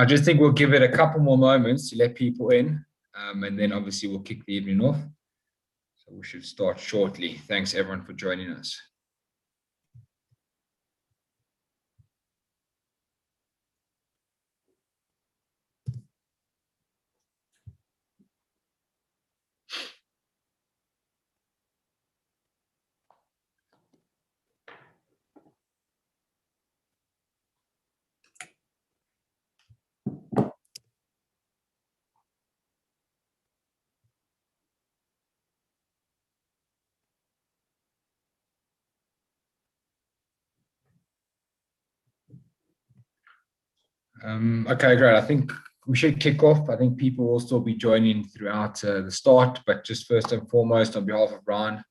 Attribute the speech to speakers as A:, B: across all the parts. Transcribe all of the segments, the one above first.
A: I just think we'll give it a couple more moments to let people in, and then obviously we'll kick the evening off. So we should start shortly. Thanks everyone for joining us. Okay, great. I think we should kick off. I think people will still be joining throughout the start, but just first and foremost, on behalf of Ryan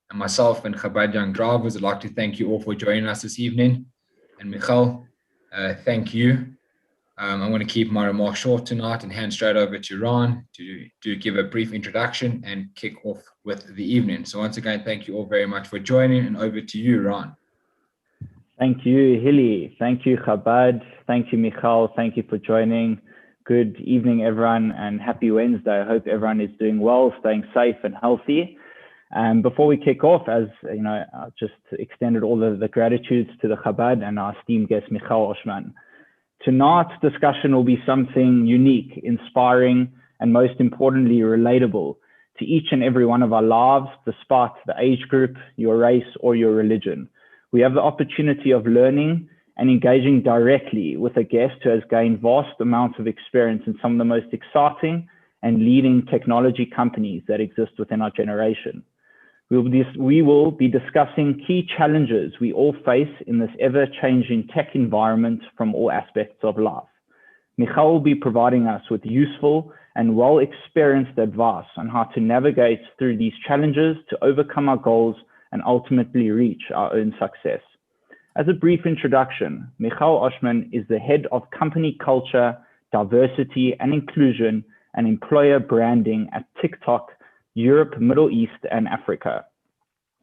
A: and myself and Chabad Young Drivers, I'd like to thank you all for joining us this evening. And Michal, thank you. I'm going to keep my remarks short tonight and hand straight over to Ryan to give a brief introduction and kick off with the evening. So once again, thank you all very much for joining, and over to you, Ryan.
B: Thank you, Hilly. Thank you, Chabad. Thank you, Michal. Thank you for joining. Good evening, everyone, and happy Wednesday. I hope everyone is doing well, staying safe and healthy. Before we kick off, as you know, I just extended all the gratitudes to the Chabad and our esteemed guest, Michal Oshman. Tonight's discussion will be something unique, inspiring, and most importantly, relatable to each and every one of our lives, despite the age group, your race, or your religion. We have the opportunity of learning and engaging directly with a guest who has gained vast amounts of experience in some of the most exciting and leading technology companies that exist within our generation. We will be discussing key challenges we all face in this ever-changing tech environment from all aspects of life. Michal will be providing us with useful and well-experienced advice on how to navigate through these challenges to overcome our goals and ultimately reach our own success. As a brief introduction, Michal Oshman is the head of company culture, diversity and inclusion and employer branding at TikTok, Europe, Middle East and Africa,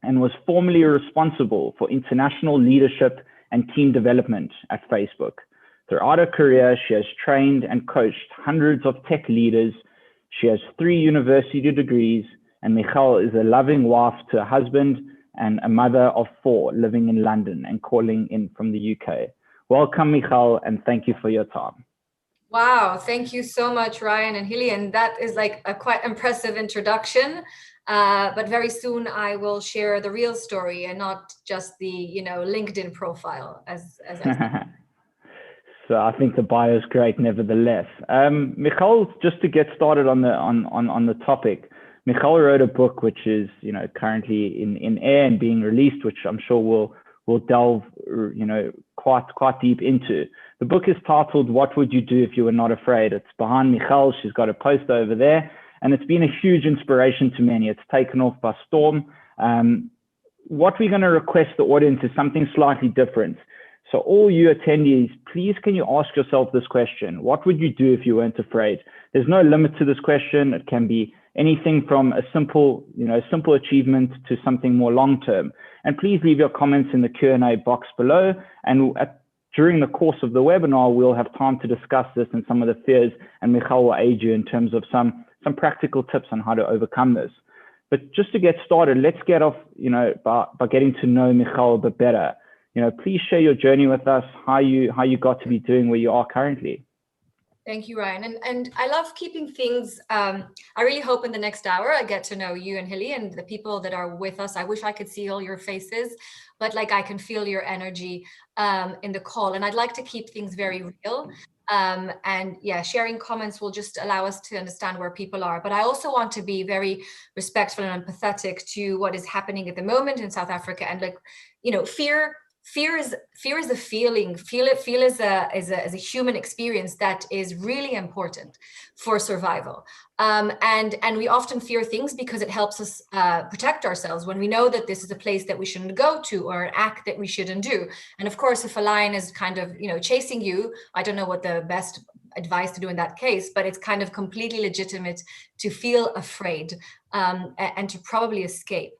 B: and was formerly responsible for international leadership and team development at Facebook. Throughout her career, she has trained and coached hundreds of tech leaders. She has 3 university degrees, and Michal is a loving wife to a husband and a mother of 4 living in London and calling in from the UK. Welcome, Michal, and thank you for your time.
C: Wow, thank you so much, Ryan and Hilly. And that is like a quite impressive introduction. But very soon I will share the real story and not just the, LinkedIn profile as I
B: So I think the bio is great, nevertheless. Michal, just to get started on the topic, Michal wrote a book which is, currently in air and being released, which I'm sure we'll delve, quite deep into. The book is titled "What Would You Do If You Were Not Afraid?" It's behind Michal. She's got a poster over there, and it's been a huge inspiration to many. It's taken off by storm. What we're going to request the audience is something slightly different. So all you attendees, please can you ask yourself this question: what would you do if you weren't afraid? There's no limit to this question. It can be anything from a simple achievement to something more long-term. And please leave your comments in the Q&A box below. And during the course of the webinar, we'll have time to discuss this and some of the fears, and Michal will aid you in terms of some practical tips on how to overcome this. But just to get started, let's get off, by getting to know Michal a bit better. Please share your journey with us, how you got to be doing where you are currently.
C: Thank you, Ryan. And I love keeping things, I really hope in the next hour I get to know you and Hilly and the people that are with us. I wish I could see all your faces, but I can feel your energy in the call. And I'd like to keep things very real. And yeah, sharing comments will just allow us to understand where people are. But I also want to be very respectful and empathetic to what is happening at the moment in South Africa. And fear is a feeling. Feel is a human experience that is really important for survival. And we often fear things because it helps us protect ourselves when we know that this is a place that we shouldn't go to or an act that we shouldn't do. And of course, if a lion is kind of chasing you, I don't know what the best advice to do in that case, but it's kind of completely legitimate to feel afraid and to probably escape.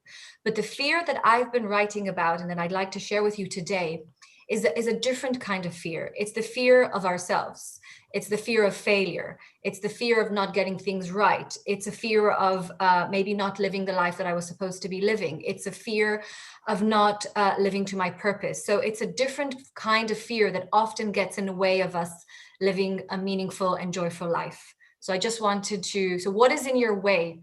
C: But the fear that I've been writing about and that I'd like to share with you today is a different kind of fear. It's the fear of ourselves. It's the fear of failure. It's the fear of not getting things right. It's a fear of maybe not living the life that I was supposed to be living. It's a fear of not living to my purpose. So it's a different kind of fear that often gets in the way of us living a meaningful and joyful life. So I just wanted to, so what is in your way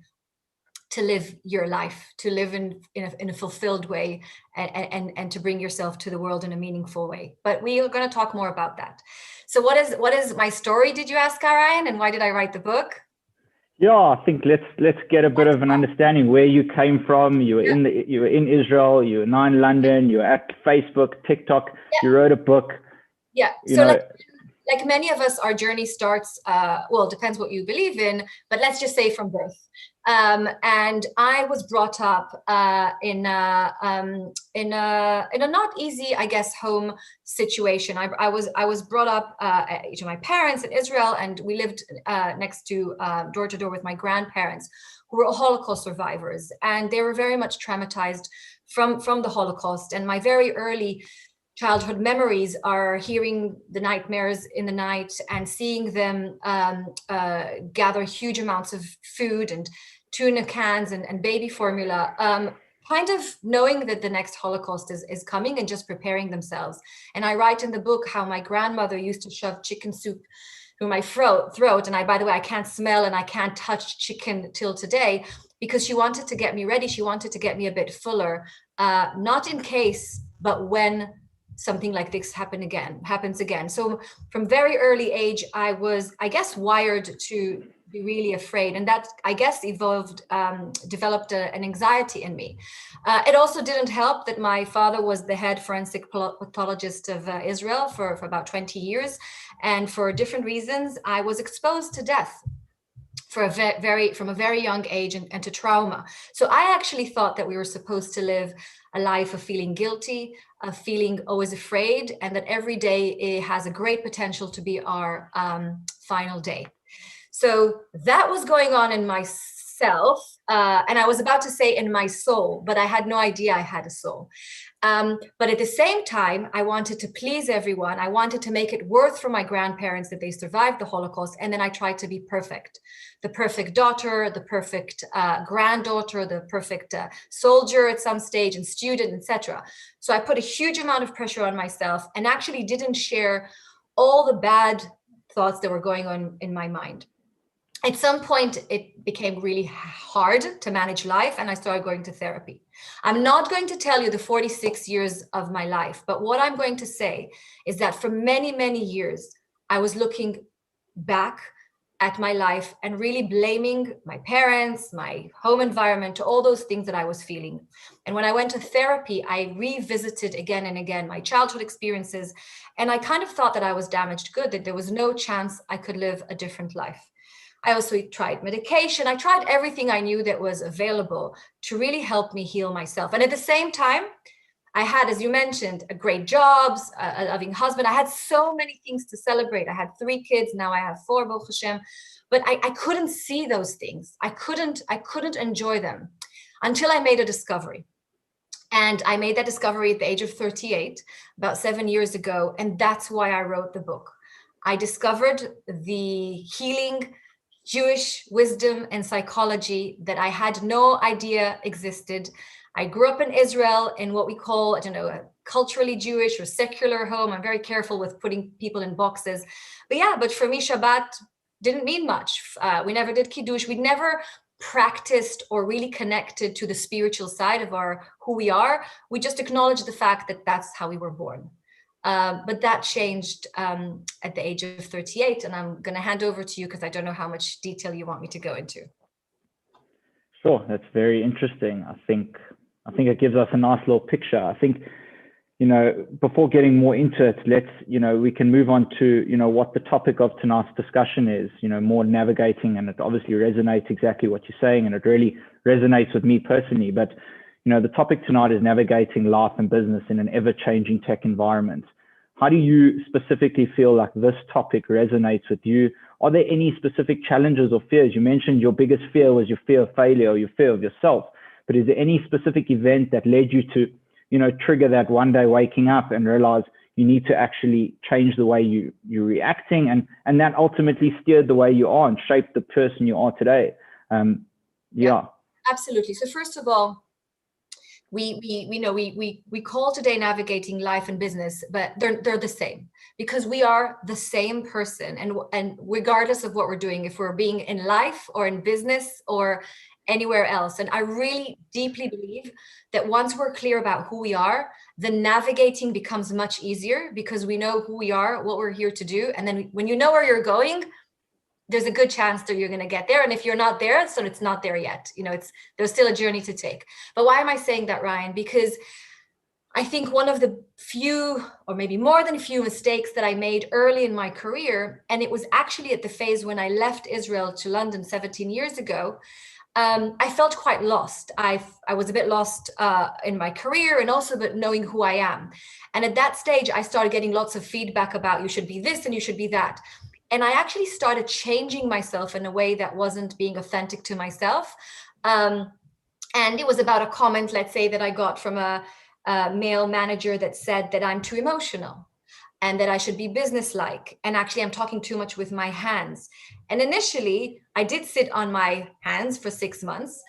C: to live your life, to live in a fulfilled way, and to bring yourself to the world in a meaningful way? But we are going to talk more about that. So what is my story, did you ask, Ryan, and why did I write the book?
B: Yeah, I think let's get a bit of an understanding where you came from. You were in Israel, you were now in London, you were at Facebook, TikTok, you wrote a book.
C: Yeah. So like many of us, our journey starts, well, it depends what you believe in, but let's just say from birth. And I was brought up in a not easy, I guess, home situation. I was brought up to my parents in Israel, and we lived next to door to door with my grandparents, who were Holocaust survivors, and they were very much traumatized from the Holocaust. And my very early childhood memories are hearing the nightmares in the night and seeing them gather huge amounts of food and tuna cans and baby formula, kind of knowing that the next Holocaust is coming and just preparing themselves. And I write in the book how my grandmother used to shove chicken soup through my throat. And by the way, I can't smell and I can't touch chicken till today, because she wanted to get me ready. She wanted to get me a bit fuller, not in case, but when something like this happens again. So from very early age, I was, I guess, wired to be really afraid. And that, I guess, developed an anxiety in me. It also didn't help that my father was the head forensic pathologist of Israel for about 20 years. And for different reasons, I was exposed to death from a very young age and to trauma. So I actually thought that we were supposed to live a life of feeling guilty, of feeling always afraid, and that every day it has a great potential to be our final day. So that was going on in myself, and I was about to say in my soul, but I had no idea I had a soul. But at the same time, I wanted to please everyone. I wanted to make it worth for my grandparents that they survived the Holocaust. And then I tried to be perfect, the perfect daughter, the perfect granddaughter, the perfect soldier at some stage, and student, etc. So I put a huge amount of pressure on myself and actually didn't share all the bad thoughts that were going on in my mind. At some point, it became really hard to manage life, and I started going to therapy. I'm not going to tell you the 46 years of my life, but what I'm going to say is that for many, many years, I was looking back at my life and really blaming my parents, my home environment, all those things that I was feeling. And when I went to therapy, I revisited again and again my childhood experiences, and I kind of thought that I was damaged good, that there was no chance I could live a different life. I also tried medication. I tried everything I knew that was available to really help me heal myself. And at the same time, I had, as you mentioned, a great job, a loving husband. I had so many things to celebrate. I had 3 kids. Now I have 4, Baruch Hashem. But I couldn't see those things. I couldn't enjoy them until I made a discovery. And I made that discovery at the age of 38, about 7 years ago. And that's why I wrote the book. I discovered the healing Jewish wisdom and psychology that I had no idea existed. I grew up in Israel in what we call, I don't know, a culturally Jewish or secular home. I'm very careful with putting people in boxes. But for me, Shabbat didn't mean much. We never did Kiddush. We never practiced or really connected to the spiritual side of who we are. We just acknowledged the fact that that's how we were born. But that changed at the age of 38, and I'm going to hand over to you because I don't know how much detail you want me to go into.
B: Sure, that's very interesting. I think it gives us a nice little picture. I think, before getting more into it, we can move on to, what the topic of tonight's discussion is, more navigating, and it obviously resonates exactly what you're saying, and it really resonates with me personally. But the topic tonight is navigating life and business in an ever-changing tech environment. How do you specifically feel like this topic resonates with you? Are there any specific challenges or fears? You mentioned your biggest fear was your fear of failure or your fear of yourself, but is there any specific event that led you to, trigger that one day waking up and realize, you need to actually change the way you're reacting, and that ultimately steered the way you are and shaped the person you are today. Yeah.
C: Absolutely. So first of all, we call today navigating life and business, but they're the same, because we are the same person, and regardless of what we're doing, if we're being in life or in business or anywhere else. And I really deeply believe that once we're clear about who we are, the navigating becomes much easier, because we know who we are, what we're here to do. And then when you know where you're going, there's a good chance that you're going to get there. And if you're not there, so it's not there yet. There's still a journey to take. But why am I saying that, Ryan? Because I think one of the few, or maybe more than a few, mistakes that I made early in my career, and it was actually at the phase when I left Israel to London 17 years ago, I felt quite lost. I was a bit lost in my career, and also but knowing who I am. And at that stage, I started getting lots of feedback about, you should be this and you should be that. And I actually started changing myself in a way that wasn't being authentic to myself. And it was about a comment, let's say, that I got from a male manager that said that I'm too emotional and that I should be businesslike. And actually, I'm talking too much with my hands. And initially, I did sit on my hands for 6 months.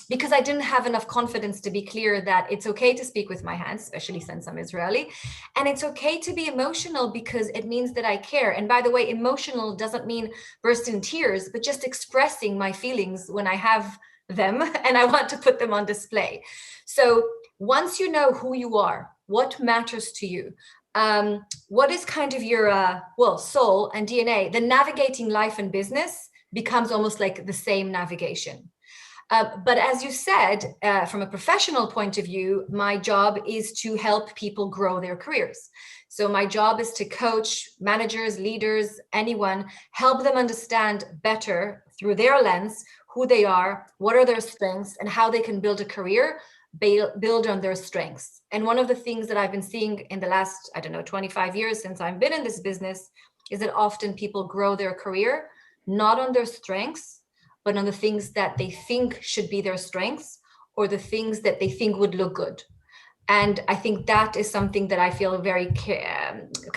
C: Because I didn't have enough confidence to be clear that it's okay to speak with my hands, especially since I'm Israeli. And it's okay to be emotional, because it means that I care. And by the way, emotional doesn't mean burst in tears, but just expressing my feelings when I have them and I want to put them on display. So once you know who you are, what matters to you, what is kind of your, soul and DNA, then navigating life and business becomes almost like the same navigation. But as you said, from a professional point of view, my job is to help people grow their careers. So my job is to coach managers, leaders, anyone, help them understand better through their lens who they are, what are their strengths, and how they can build a career, build on their strengths. And one of the things that I've been seeing in the last, 25 years since I've been in this business, is that often people grow their career not on their strengths, but on the things that they think should be their strengths, or the things that they think would look good. And I think that is something that I feel very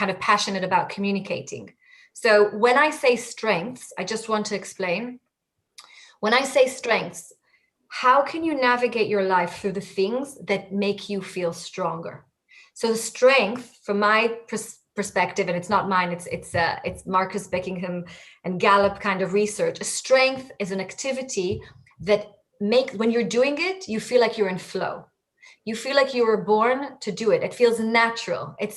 C: kind of passionate about communicating. So when I say strengths, I just want to explain. When I say strengths, how can you navigate your life through the things that make you feel stronger? So strength, from my perspective, and it's not mine, it's Marcus Beckingham and Gallup kind of research. A strength is an activity that when you're doing it, you feel like you're in flow. You feel like you were born to do it. It feels natural. It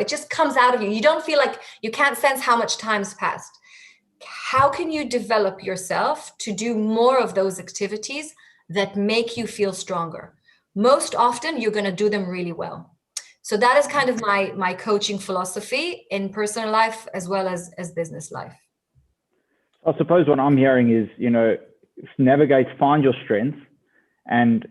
C: just comes out of you. You don't feel like, you can't sense how much time's passed. How can you develop yourself to do more of those activities that make you feel stronger? Most often, you're going to do them really well. So that is kind of my coaching philosophy in personal life as well as business life.
B: I suppose what I'm hearing is, navigate, find your strengths, and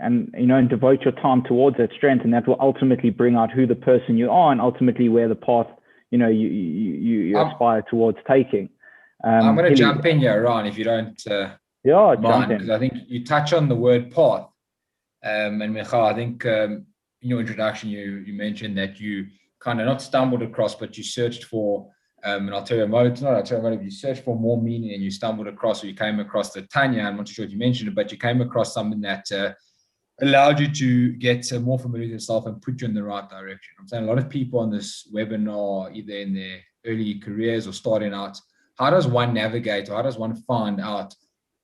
B: devote your time towards that strength, and that will ultimately bring out who the person you are, and ultimately where the path you aspire towards taking.
A: I'm going to jump in here, Ron, if you don't mind, because I think you touch on the word path. And Michal, I think in your introduction, you mentioned that you kind of not stumbled across, but you searched for an ulterior motive. You searched for more meaning, and you stumbled across, or you came across the Tanya. I'm not sure if you mentioned it, but you came across something that allowed you to get more familiar with yourself and put you in the right direction. I'm saying a lot of people on this webinar, either in their early careers or starting out, how does one navigate, or how does one find out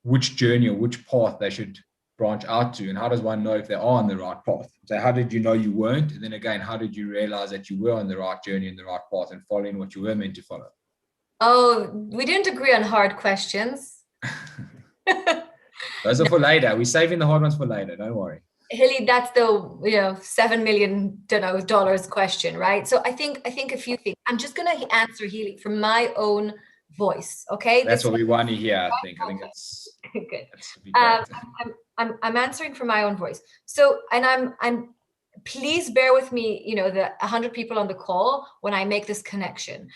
A: which journey or which path they should branch out to? And how does one know if they are on the right path? So how did you know you weren't? And then again, how did you realize that you were on the right journey and the right path and following what you were meant to follow?
C: Oh, we didn't agree on hard questions.
A: Those are for later. We're saving the hard ones for later. Don't worry.
C: Hilly, that's the $7 million question, right? So I think a few things. I'm just gonna answer, Healy, from my own voice. Okay,
A: that's what we want to hear. I think it's
C: good. I'm answering from my own voice. So, and I'm please bear with me. The 100 people on the call when I make this connection.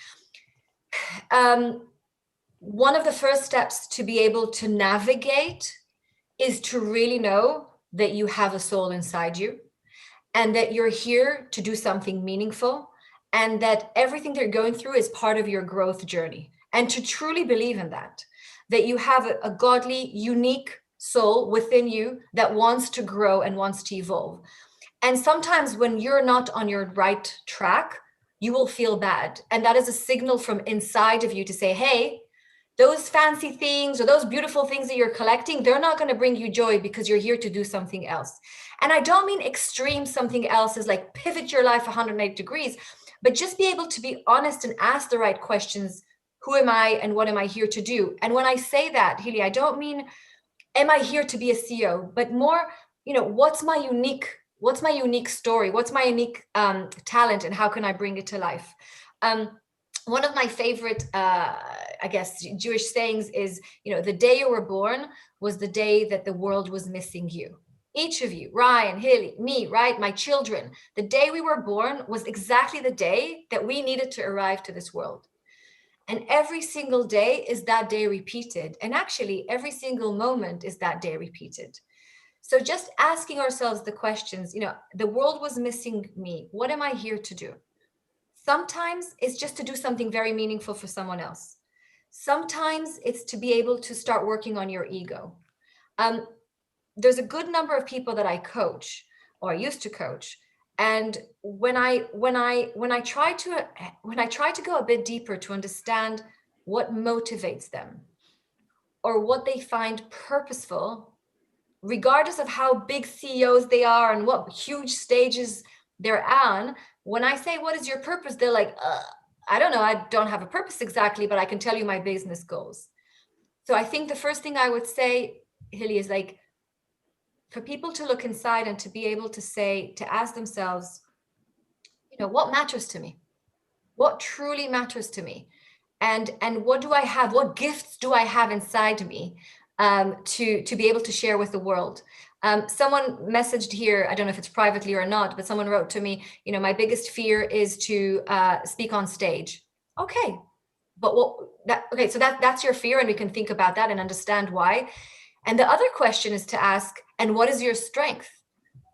C: One of the first steps to be able to navigate is to really know that you have a soul inside you, and that you're here to do something meaningful, and that everything they're going through is part of your growth journey. And to truly believe in that you have a godly, unique soul within you that wants to grow and wants to evolve. And sometimes when you're not on your right track, you will feel bad. And that is a signal from inside of you to say, hey, those fancy things or those beautiful things that you're collecting, they're not going to bring you joy because you're here to do something else. And I don't mean extreme something else is like pivot your life 180 degrees, but just be able to be honest and ask the right questions. Who am I and what am I here to do? And when I say that, Hili, I don't mean, am I here to be a CEO, but more, what's my unique story? What's my unique talent, and how can I bring it to life? One of my favorite, I guess, Jewish sayings is, the day you were born was the day that the world was missing you. Each of you, Ryan, Hilly, me, right? My children, the day we were born was exactly the day that we needed to arrive to this world. And every single day is that day repeated. And actually, every single moment is that day repeated. So just asking ourselves the questions, the world was missing me. What am I here to do? Sometimes it's just to do something very meaningful for someone else. Sometimes it's to be able to start working on your ego. There's a good number of people that I coach, or I used to coach, and when I try to go a bit deeper to understand what motivates them or what they find purposeful, regardless of how big CEOs they are and what huge stages they're on, when I say, what is your purpose? They're like, I don't know. I don't have a purpose exactly, but I can tell you my business goals. So I think the first thing I would say, Hilly, is like, for people to look inside and to be able to say, to ask themselves, what matters to me? What truly matters to me? And what do I have? What gifts do I have inside me to be able to share with the world? Someone messaged here, I don't know if it's privately or not, but someone wrote to me, my biggest fear is to speak on stage. Okay, but so that's your fear, and we can think about that and understand why. And the other question is to ask, and what is your strength?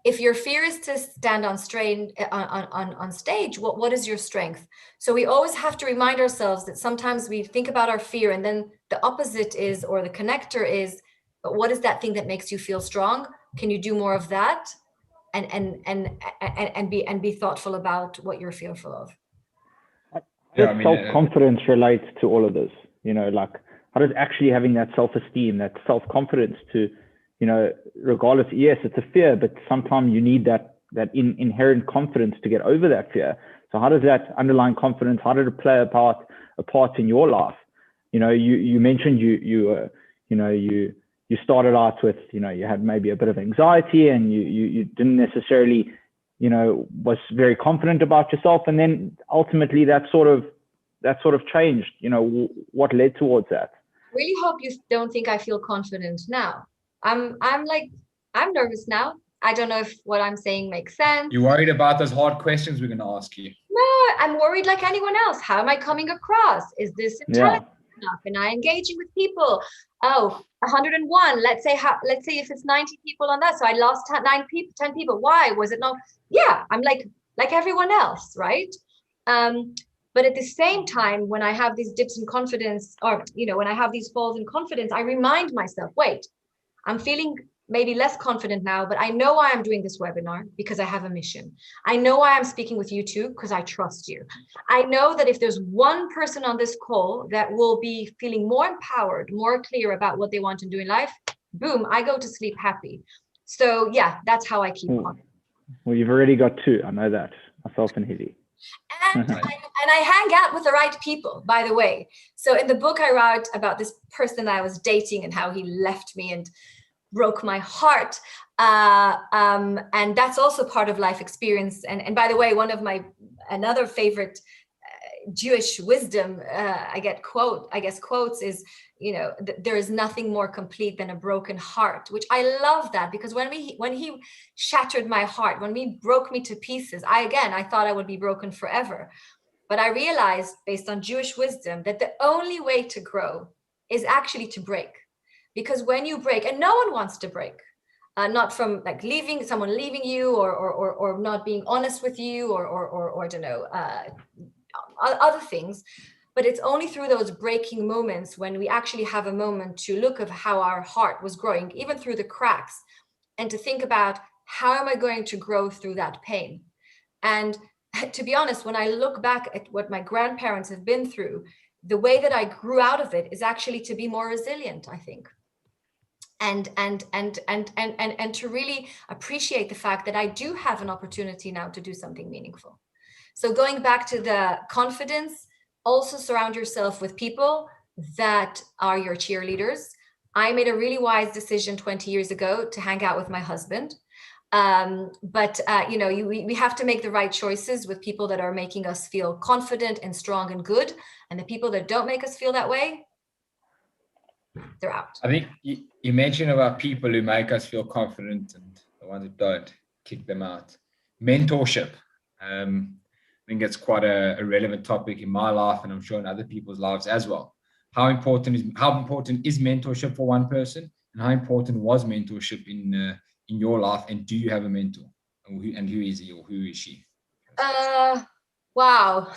C: If your fear is to stand on stage, what is your strength? So we always have to remind ourselves that sometimes we think about our fear, and then the opposite is, or the connector is, but what is that thing that makes you feel strong? Can you do more of that? And be thoughtful about what you're fearful of.
B: How does self-confidence relate to all of this? Like, how does actually having that self-esteem, that self-confidence to, regardless, yes, it's a fear, but sometimes you need that inherent confidence to get over that fear. So how does that underlying confidence, how did it play a part in your life? You mentioned you started out with, you had maybe a bit of anxiety, and you didn't necessarily, was very confident about yourself. And then ultimately that sort of changed. What led towards that?
C: Really hope you don't think I feel confident now. I'm nervous now. I don't know if what I'm saying makes sense.
A: You're worried about those hard questions we're going to ask you?
C: No, I'm worried like anyone else. How am I coming across? Is this intelligent enough? Am I engaging with people? Oh, 101. Let's say if it's 90 people on that. So I lost 10 people. Why? Was it not? Yeah, I'm like everyone else, right? But at the same time, when I have these dips in confidence, or, when I have these falls in confidence, I remind myself, wait, I'm feeling maybe less confident now, but I know why I'm doing this webinar, because I have a mission. I know why I'm speaking with you too, because I trust you. I know that if there's one person on this call that will be feeling more empowered, more clear about what they want to do in life, boom, I go to sleep happy. So yeah, that's how I keep on.
B: Well, you've already got two. I know that, myself and Hilly.
C: And I hang out with the right people, by the way. So in the book, I wrote about this person that I was dating and how he left me and broke my heart. And that's also part of life experience. And by the way, one of another favorite Jewish wisdom, quotes is, there is nothing more complete than a broken heart, which I love that, because when he shattered my heart, when he broke me to pieces, I thought I would be broken forever. But I realized, based on Jewish wisdom, that the only way to grow is actually to break. Because when you break, and no one wants to break, not from like someone leaving you or not being honest with you or I don't know, other things. But it's only through those breaking moments when we actually have a moment to look at how our heart was growing, even through the cracks, and to think about how am I going to grow through that pain. And to be honest, when I look back at what my grandparents have been through, the way that I grew out of it is actually to be more resilient, I think. And to really appreciate the fact that I do have an opportunity now to do something meaningful. So going back to the confidence, also surround yourself with people that are your cheerleaders. I made a really wise decision 20 years ago to hang out with my husband. But we have to make the right choices with people that are making us feel confident and strong and good. And the people that don't make us feel that way, they're out.
A: I think you mentioned about people who make us feel confident and the ones that don't, kick them out. Mentorship. I think it's quite a relevant topic in my life, and I'm sure in other people's lives as well. How important is mentorship for one person, and how important was mentorship in your life? And do you have a mentor? And who is he or who is she?
C: Wow.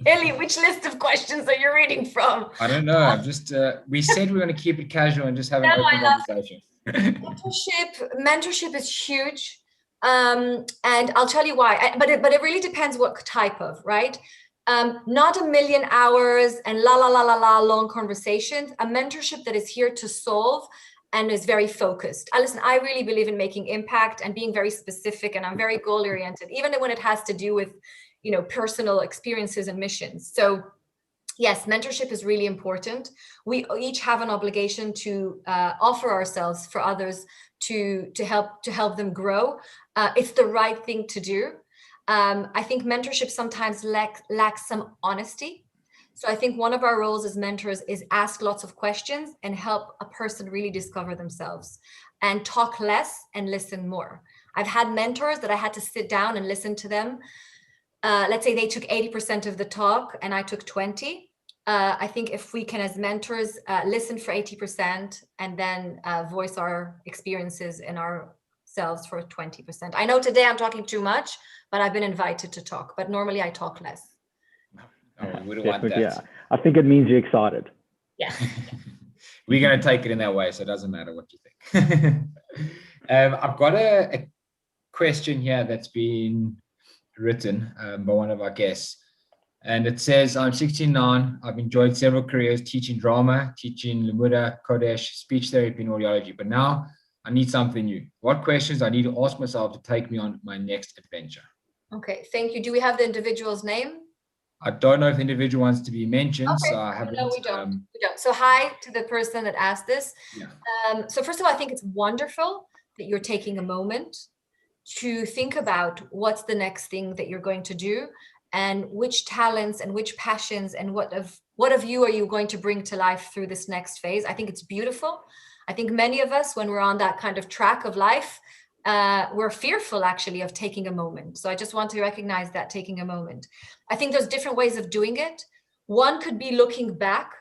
C: Ellie, which list of questions are you reading from?
A: I don't know. I'm just, we said we're going to keep it casual and just have an open conversation.
C: Mentorship is huge. And I'll tell you why, but it really depends what type of, right? Not a million hours and long conversations, a mentorship that is here to solve and is very focused. Listen, I really believe in making impact and being very specific, and I'm very goal oriented, even when it has to do with, personal experiences and missions. So yes, mentorship is really important. We each have an obligation to offer ourselves for others to help them grow. It's the right thing to do. I think mentorship sometimes lacks some honesty. So I think one of our roles as mentors is ask lots of questions and help a person really discover themselves, and talk less and listen more. I've had mentors that I had to sit down and listen to them. Let's say they took 80% of the talk and I took 20. I think if we can, as mentors, listen for 80% and then voice our experiences and ourselves for 20%. I know today I'm talking too much, but I've been invited to talk, but normally I talk less.
A: Oh, we wouldn't want that.
B: Yeah, I think it means you're excited.
C: Yeah.
A: We're going to take it in that way, so it doesn't matter what you think. I've got a question here that's been written by one of our guests. And it says, I'm 69. I've enjoyed several careers teaching drama, teaching Limuda, Kodesh, speech therapy, and audiology. But now I need something new. What questions I need to ask myself to take me on my next adventure?
C: Okay, thank you. Do we have the individual's name?
A: I don't know if the individual wants to be mentioned,
C: okay.
A: so I haven't.
C: No, we don't. We don't. So hi to the person that asked this.
A: Yeah.
C: So first of all, I think it's wonderful that you're taking a moment to think about what's the next thing that you're going to do, and which talents and which passions and what of you are you going to bring to life through this next phase. I think it's beautiful. I think many of us, when we're on that kind of track of life, we're fearful actually of taking a moment. So I just want to recognize that, taking a moment. I think there's different ways of doing it. One could be looking back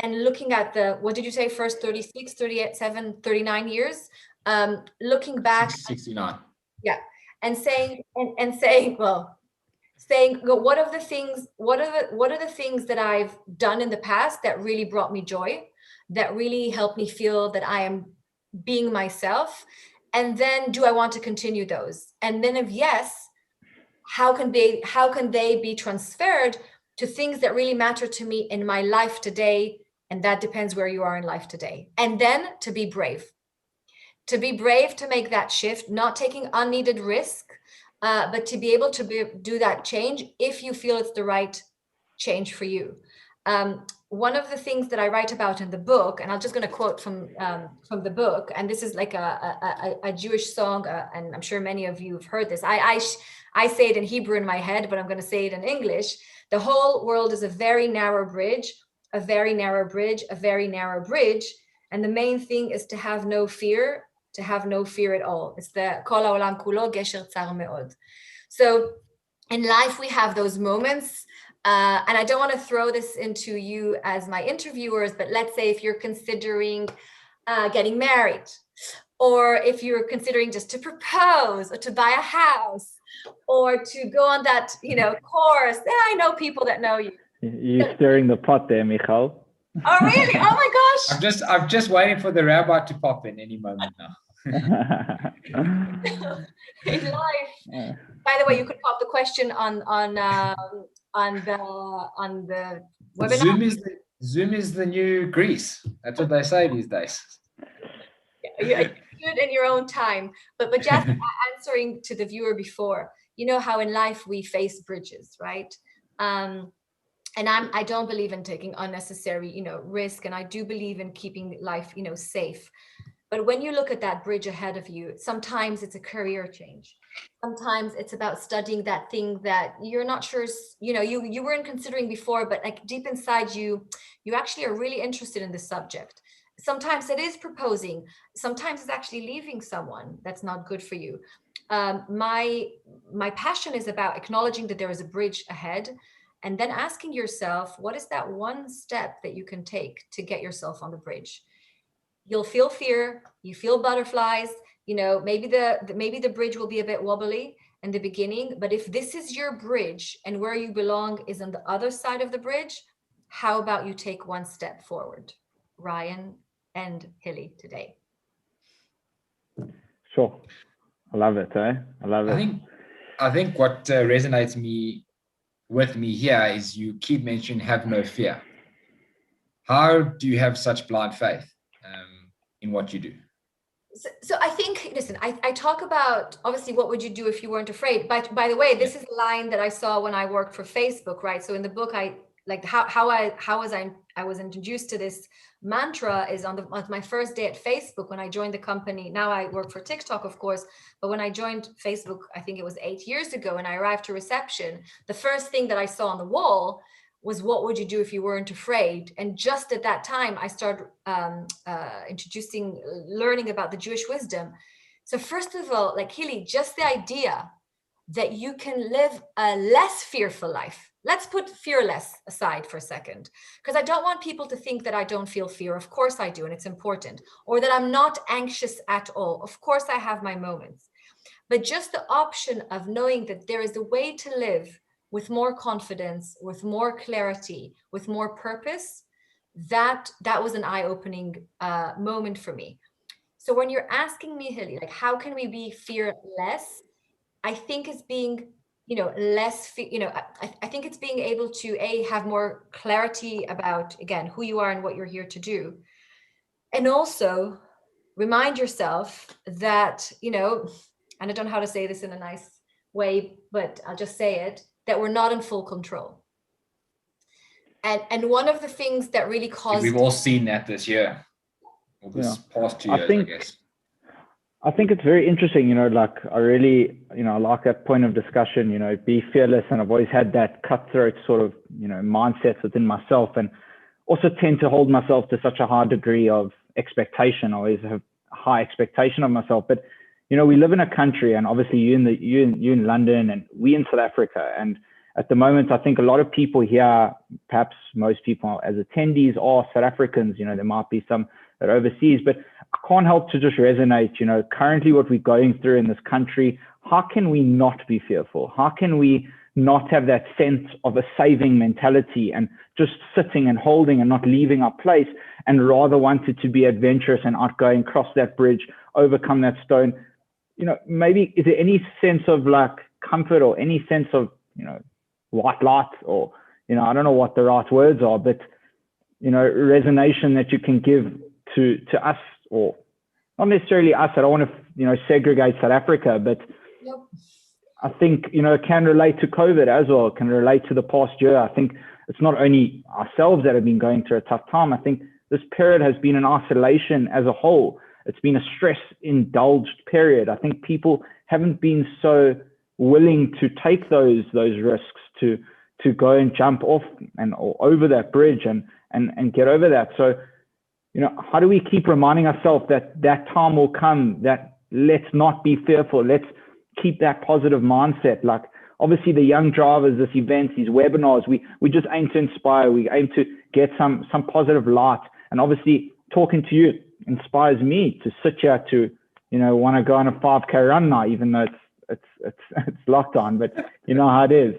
C: and looking at what did you say, first 36, 38, 39 years? Looking back.
A: 69.
C: Yeah. And saying, saying, what are the things that I've done in the past that really brought me joy, that really helped me feel that I am being myself? And then do I want to continue those? And then if yes, how can they be transferred to things that really matter to me in my life today? And that depends where you are in life today. And then to be brave to make that shift, not taking unneeded risk, but to be able to do that change if you feel it's the right change for you. One of the things that I write about in the book, and I'm just going to quote from the book, and this is like a Jewish song, and I'm sure many of you have heard this. I say it in Hebrew in my head, but I'm going to say it in English. The whole world is a very narrow bridge, a very narrow bridge, a very narrow bridge. And the main thing is to have no fear at all. It's the Kol Haolam Kulo Gesher Tzar Meod. So in life, we have those moments. And I don't want to throw this into you as my interviewers, but let's say if you're considering getting married, or if you're considering just to propose or to buy a house or to go on that, course. Yeah, I know people that know you.
B: You're stirring the pot there, Michal.
C: Oh, really? Oh my gosh.
A: I'm just waiting for the rabbi to pop in any moment now.
C: In life. By the way, you could pop the question on the webinar.
A: Zoom is the new Greece. That's what they say these days.
C: You do it in your own time. But just answering to the viewer before, you know how in life we face bridges, right? And I don't believe in taking unnecessary, risk, and I do believe in keeping life, safe. But when you look at that bridge ahead of you, sometimes it's a career change. Sometimes it's about studying that thing that you're not sure, you weren't considering before, but like deep inside you actually are really interested in this subject. Sometimes it is proposing. Sometimes it's actually leaving someone that's not good for you. My passion is about acknowledging that there is a bridge ahead, and then asking yourself, what is that one step that you can take to get yourself on the bridge? You'll feel fear, you feel butterflies, maybe the bridge will be a bit wobbly in the beginning, but if this is your bridge and where you belong is on the other side of the bridge, how about you take one step forward? Ryan and Hilly today.
B: Sure. I love it, I love it.
A: I think what resonates with me here is you keep mentioning have no fear. How do you have such blind faith in what you do?
C: So I think, listen, I talk about, obviously, what would you do if you weren't afraid? But by the way, this is a line that I saw when I worked for Facebook, right? So in the book, I was introduced to this mantra is on my first day at Facebook when I joined the company. Now I work for TikTok, of course, but when I joined Facebook, I think it was 8 years ago, and I arrived to reception, the first thing that I saw on the wall was, what would you do if you weren't afraid? And just at that time, I started learning about the Jewish wisdom. So first of all, like Hilly, just the idea that you can live a less fearful life. Let's put fearless aside for a second, because I don't want people to think that I don't feel fear. Of course I do, and it's important. Or that I'm not anxious at all. Of course I have my moments. But just the option of knowing that there is a way to live with more confidence, with more clarity, with more purpose, that was an eye-opening moment for me. So when you're asking me, Hilly, like, how can we be fearless? I think it's being, less, I think it's being able to have more clarity about, again, who you are and what you're here to do. And also remind yourself that, and I don't know how to say this in a nice way, but I'll just say it, that we're not in full control. And one of the things that really caused...
A: We've all seen that this year, or this past 2 years, I guess.
B: I think it's very interesting, I really, I like that point of discussion, be fearless. And I've always had that cutthroat sort of, mindset within myself, and also tend to hold myself to such a high degree of expectation. I always have a high expectation of myself. But, we live in a country, and obviously you in London and we in South Africa. And at the moment, I think a lot of people here, perhaps most people as attendees are South Africans, there might be some that are overseas, but I can't help to just resonate, currently what we're going through in this country. How can we not be fearful? How can we not have that sense of a saving mentality and just sitting and holding and not leaving our place, and rather wanted to be adventurous and outgoing, cross that bridge, overcome that stone? Maybe is there any sense of like comfort or any sense of, white light, or, I don't know what the right words are, but, resonation that you can give to us, or not necessarily us. I don't want to, segregate South Africa, but I think, it can relate to COVID as well. It can relate to the past year. I think it's not only ourselves that have been going through a tough time. I think this period has been an isolation as a whole. It's been a stress indulged period. I think people haven't been so willing to take those risks to go and jump off or over that bridge and get over that. So, how do we keep reminding ourselves that time will come, that let's not be fearful. Let's keep that positive mindset. Like, obviously the young drivers, this event, these webinars, we just aim to inspire. We aim to get some positive light. And obviously talking to you inspires me to sit here to want to go on a 5K run now, even though it's lockdown, but you know how it is.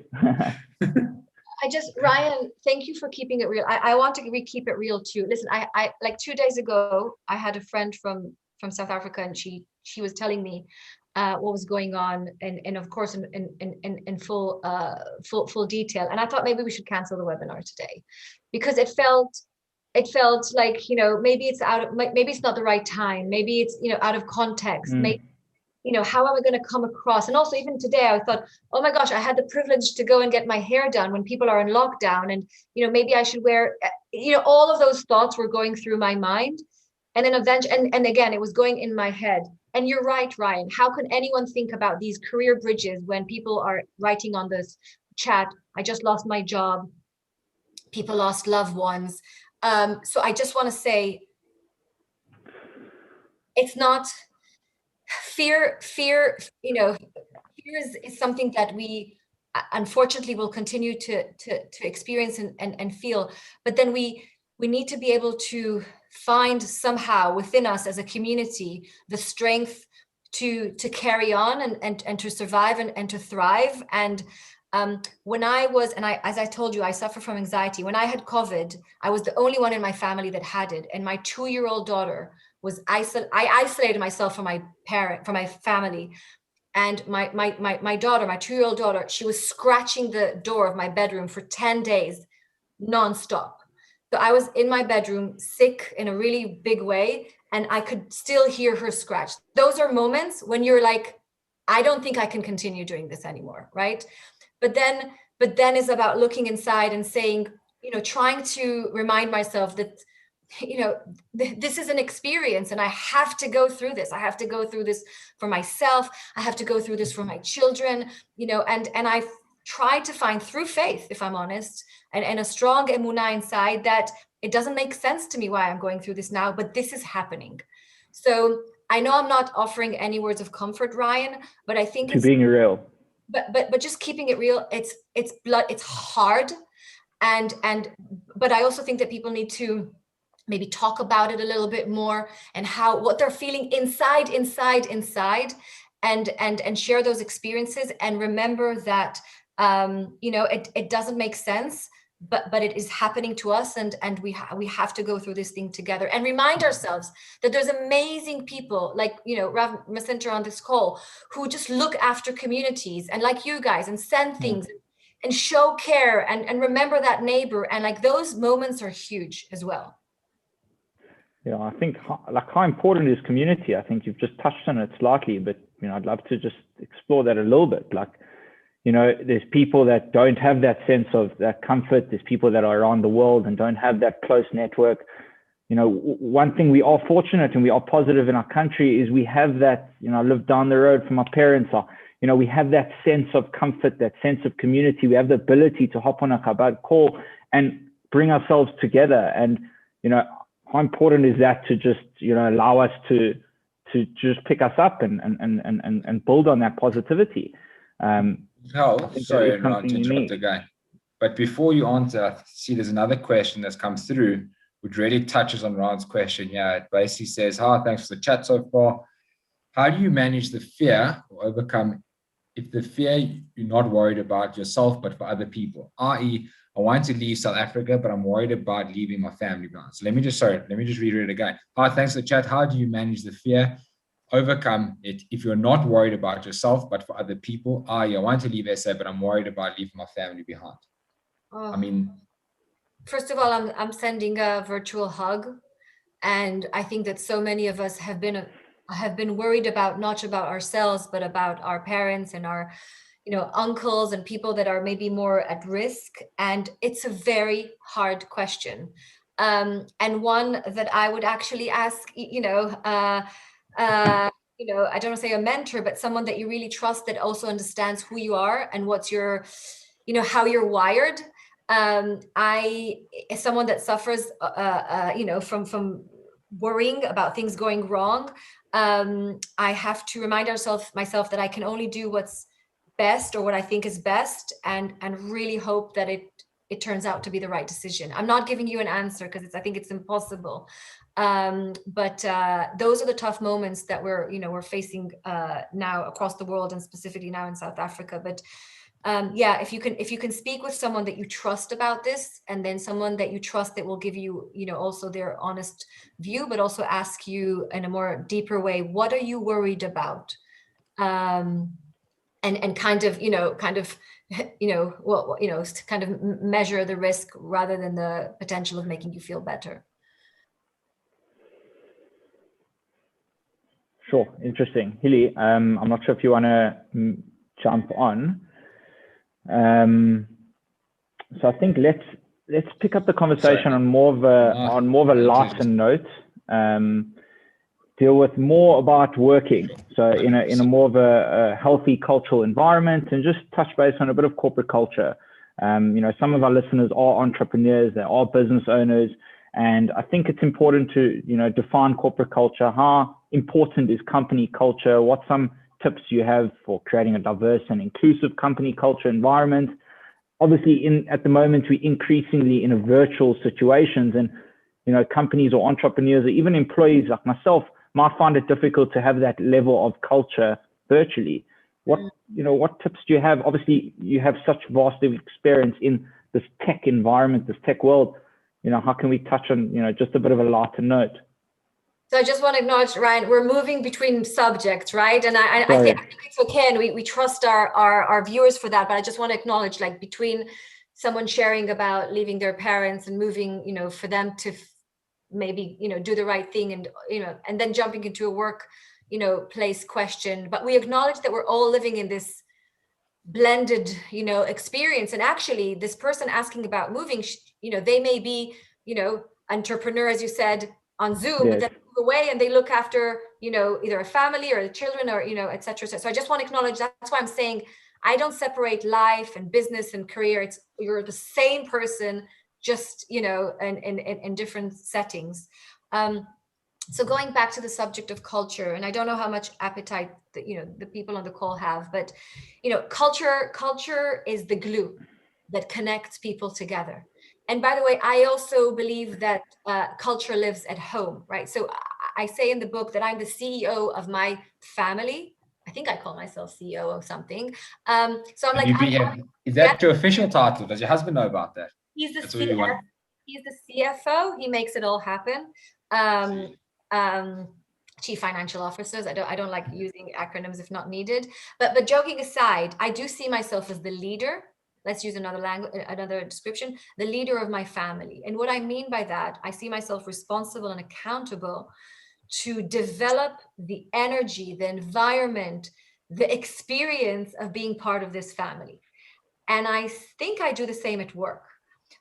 C: Ryan, thank you for keeping it real. I want to keep it real too. Listen, I like 2 days ago, I had a friend from South Africa, and she was telling me what was going on, and of course in full detail. And I thought maybe we should cancel the webinar today, because it felt like, maybe it's not the right time. Maybe it's, out of context. Maybe, how am I going to come across? And also even today, I thought, oh my gosh, I had the privilege to go and get my hair done when people are in lockdown. And, maybe I should wear, all of those thoughts were going through my mind. And then eventually, and again, it was going in my head. And you're right, Ryan. How can anyone think about these career bridges when people are writing on this chat, I just lost my job, people lost loved ones. So I just want to say, it's not fear, is something that we unfortunately will continue to experience and feel, but then we need to be able to find somehow within us as a community the strength to carry on and to survive and to thrive. And when I was, as I told you, I suffer from anxiety. When I had COVID, I was the only one in my family that had it, and my 2-year-old daughter was I isolated myself from my family. And my daughter, my 2-year-old daughter, she was scratching the door of my bedroom for 10 days nonstop. So I was in my bedroom, sick in a really big way, and I could still hear her scratch. Those are moments when you're like, I don't think I can continue doing this anymore, right? But then it's about looking inside and saying, trying to remind myself that, this is an experience, and I have to go through this. I have to go through this for myself. I have to go through this for my children, and I've tried to find through faith, if I'm honest, and a strong emunah inside, that it doesn't make sense to me why I'm going through this now, but this is happening. So I know I'm not offering any words of comfort, Ryan, but I think
B: it's being real.
C: But just keeping it real, it's hard. But I also think that people need to maybe talk about it a little bit more, and what they're feeling inside, and share those experiences, and remember that it doesn't make sense, but it is happening to us, and we have to go through this thing together, and remind ourselves that there's amazing people like Rav Messenger on this call, who just look after communities, and like you guys, and send things and show care, and remember that neighbor, and like those moments are huge as well.
B: Yeah, I think how important is community? I think you've just touched on it slightly, but I'd love to just explore that a little bit. Like, there's people that don't have that sense of that comfort. There's people that are around the world and don't have that close network. One thing we are fortunate and we are positive in our country is we have that, I live down the road from our parents. We have that sense of comfort, that sense of community. We have the ability to hop on a Chabad call and bring ourselves together. And, how important is that to just, allow us to just pick us up and build on that positivity?
A: Sorry, to interrupt again. But before you answer, I see there's another question that's come through, which really touches on Ron's question here. It basically says, thanks for the chat so far. How do you manage the fear or overcome if the fear you're not worried about yourself, but for other people, i.e., I want to leave South Africa, but I'm worried about leaving my family behind. So let me just read it again. Thanks for the chat. How do you manage the fear, overcome it if you're not worried about yourself, but for other people, I want to leave SA, but I'm worried about leaving my family behind?
C: First of all, I'm sending a virtual hug. And I think that so many of us have been worried about, not about ourselves, but about our parents and our uncles and people that are maybe more at risk. And it's a very hard question. And one that I would actually ask, I don't want to say a mentor, but someone that you really trust, that also understands who you are and what's your, how you're wired. I, as someone that suffers, from worrying about things going wrong, I have to remind myself that I can only do what's best, or what I think is best, and really hope that it it turns out to be the right decision. I'm not giving you an answer because I think it's impossible. But those are the tough moments that we're facing now across the world, and specifically now in South Africa. But yeah, if you can speak with someone that you trust about this, and then someone that you trust that will give you, also their honest view, but also ask you in a more deeper way, what are you worried about? And kind of kind of measure the risk rather than the potential of making you feel better.
B: Sure, interesting. Hilly, I'm not sure if you want to jump on. So I think let's pick up the conversation on more of a lighter note. Deal with more about working, so in a more of a healthy cultural environment, and just touch base on a bit of corporate culture. Some of our listeners are entrepreneurs, they are business owners, and I think it's important to define corporate culture. How important is company culture? What some tips you have for creating a diverse and inclusive company culture environment? Obviously, at the moment, we're increasingly in a virtual situations, and companies or entrepreneurs or even employees like myself might find it difficult to have that level of culture virtually. What tips do you have? Obviously, you have such vast experience in this tech environment, this tech world. How can we touch on just a bit of a lighter note?
C: So I just want to acknowledge, Ryan, we're moving between subjects, right? And I think it's okay, and we trust our viewers for that. But I just want to acknowledge, like, between someone sharing about leaving their parents and moving, for them to maybe do the right thing, and and then jumping into a work place question. But we acknowledge that we're all living in this blended experience. And actually, this person asking about moving, they may be entrepreneur, as you said, on Zoom,
B: yes.
C: But then move away and they look after either a family or the children, or etc. So I just want to acknowledge that's why I'm saying I don't separate life and business and career. You're the same person, just in different settings. So going back to the subject of culture, and I don't know how much appetite that the people on the call have, but culture is the glue that connects people together. And by the way, I also believe that culture lives at home, right? So I say in the book that I'm the CEO of my family. I think I call myself CEO of something. So I'm like,
A: is that your official title? Does your husband know about that?
C: He's the CFO. He's the CFO. He makes it all happen. Chief financial officers. I don't like using acronyms if not needed. But joking aside, I do see myself as the leader. Let's use another description, the leader of my family. And what I mean by that, I see myself responsible and accountable to develop the energy, the environment, the experience of being part of this family. And I think I do the same at work.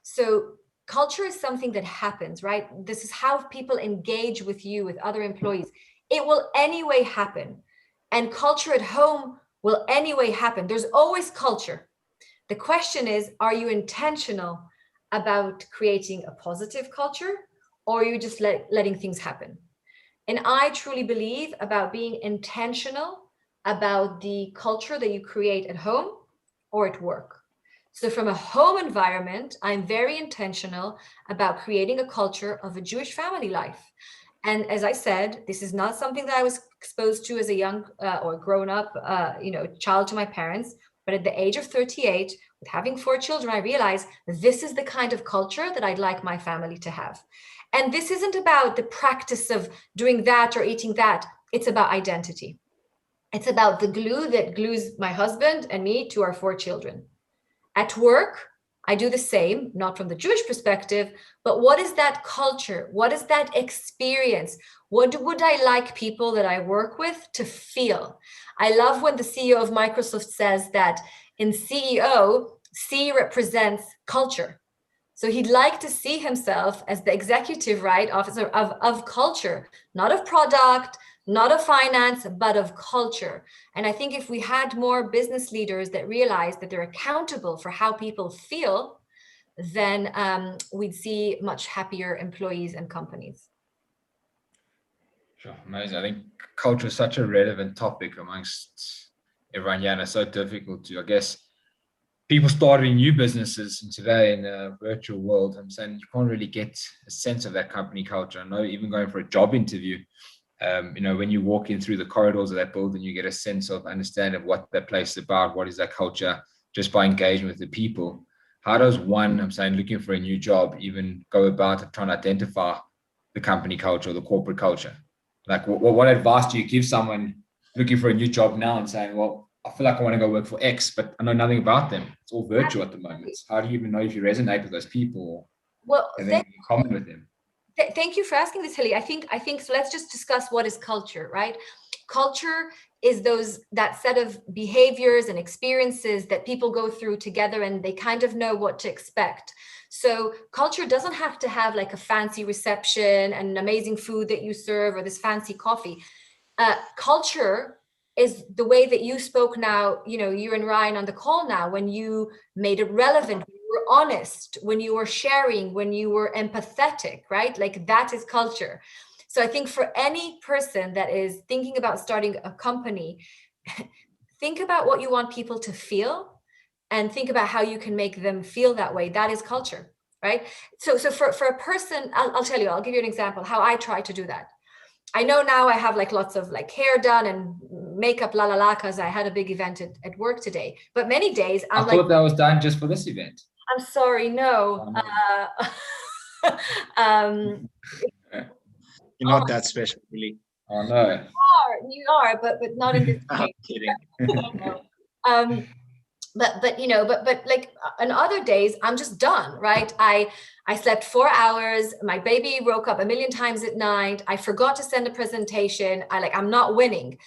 C: So culture is something that happens, right? This is how people engage with you, with other employees. It will anyway happen. And culture at home will anyway happen. There's always culture. The question is, are you intentional about creating a positive culture, or are you just letting things happen? And I truly believe about being intentional about the culture that you create at home or at work. So from a home environment, I'm very intentional about creating a culture of a Jewish family life. And as I said, this is not something that I was exposed to as a young or grown up, child to my parents. But at the age of 38, with having 4 children, I realized this is the kind of culture that I'd like my family to have. And this isn't about the practice of doing that or eating that. It's about identity. It's about the glue that glues my husband and me to our 4 children. At work, I do the same, not from the Jewish perspective, but what is that culture? What is that experience? What would I like people that I work with to feel? I love when the CEO of Microsoft says that in CEO, C represents culture. So he'd like to see himself as the executive officer of culture, not of product, not of finance, but of culture. And I think if we had more business leaders that realize that they're accountable for how people feel, then we'd see much happier employees and companies.
A: Sure, amazing. I think culture is such a relevant topic amongst everyone, and it's so difficult to, I guess, people starting new businesses and today in a virtual world, I'm saying you can't really get a sense of that company culture. I know even going for a job interview, when you walk in through the corridors of that building, you get a sense of understanding what that place is about, what is that culture, just by engaging with the people. How does one, I'm saying, looking for a new job, even go about trying to identify the company culture or the corporate culture? Like, what advice do you give someone looking for a new job now and saying, well, I feel like I want to go work for X, but I know nothing about them. It's all virtual at the moment. How do you even know if you resonate with those people or have anything in common with them?
C: Thank you for asking this, Hilly. I think so. Let's just discuss what is culture, right? Culture is that set of behaviors and experiences that people go through together, and they kind of know what to expect. So culture doesn't have to have like a fancy reception and an amazing food that you serve or this fancy coffee. Culture is the way that you spoke now, you and Ryan on the call now, when you made it relevant, when you were honest, when you were sharing, when you were empathetic, right? Like that is culture. So I think for any person that is thinking about starting a company, think about what you want people to feel and think about how you can make them feel that way. That is culture, right? So for a person, I'll tell you, I'll give you an example how I try to do that. I know now I have like lots of like hair done and makeup, la la la, because I had a big event at work today. But many days
A: I thought that was done just for this event.
C: I'm sorry, no.
D: You're not that special, really.
A: Oh no.
C: You are, but not in this case.
D: I'm kidding.
C: But like on other days, I'm just done, right? I slept 4 hours. My baby woke up a million times at night. I forgot to send a presentation. I'm not winning.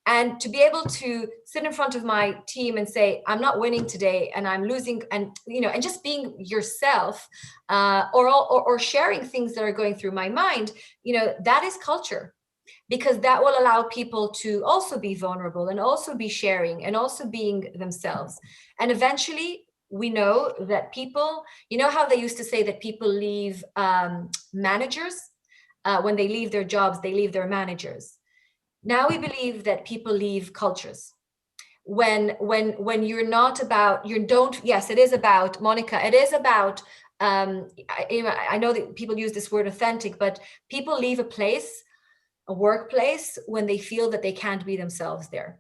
C: And to be able to sit in front of my team and say, I'm not winning today and I'm losing, and just being yourself, or sharing things that are going through my mind, that is culture. Because that will allow people to also be vulnerable and also be sharing and also being themselves. And eventually we know that people, how they used to say that people leave managers, when they leave their jobs, they leave their managers. Now we believe that people leave cultures. When you're not about, yes, it is about, Monica, it is about, I know that people use this word authentic, but people leave a workplace when they feel that they can't be themselves there,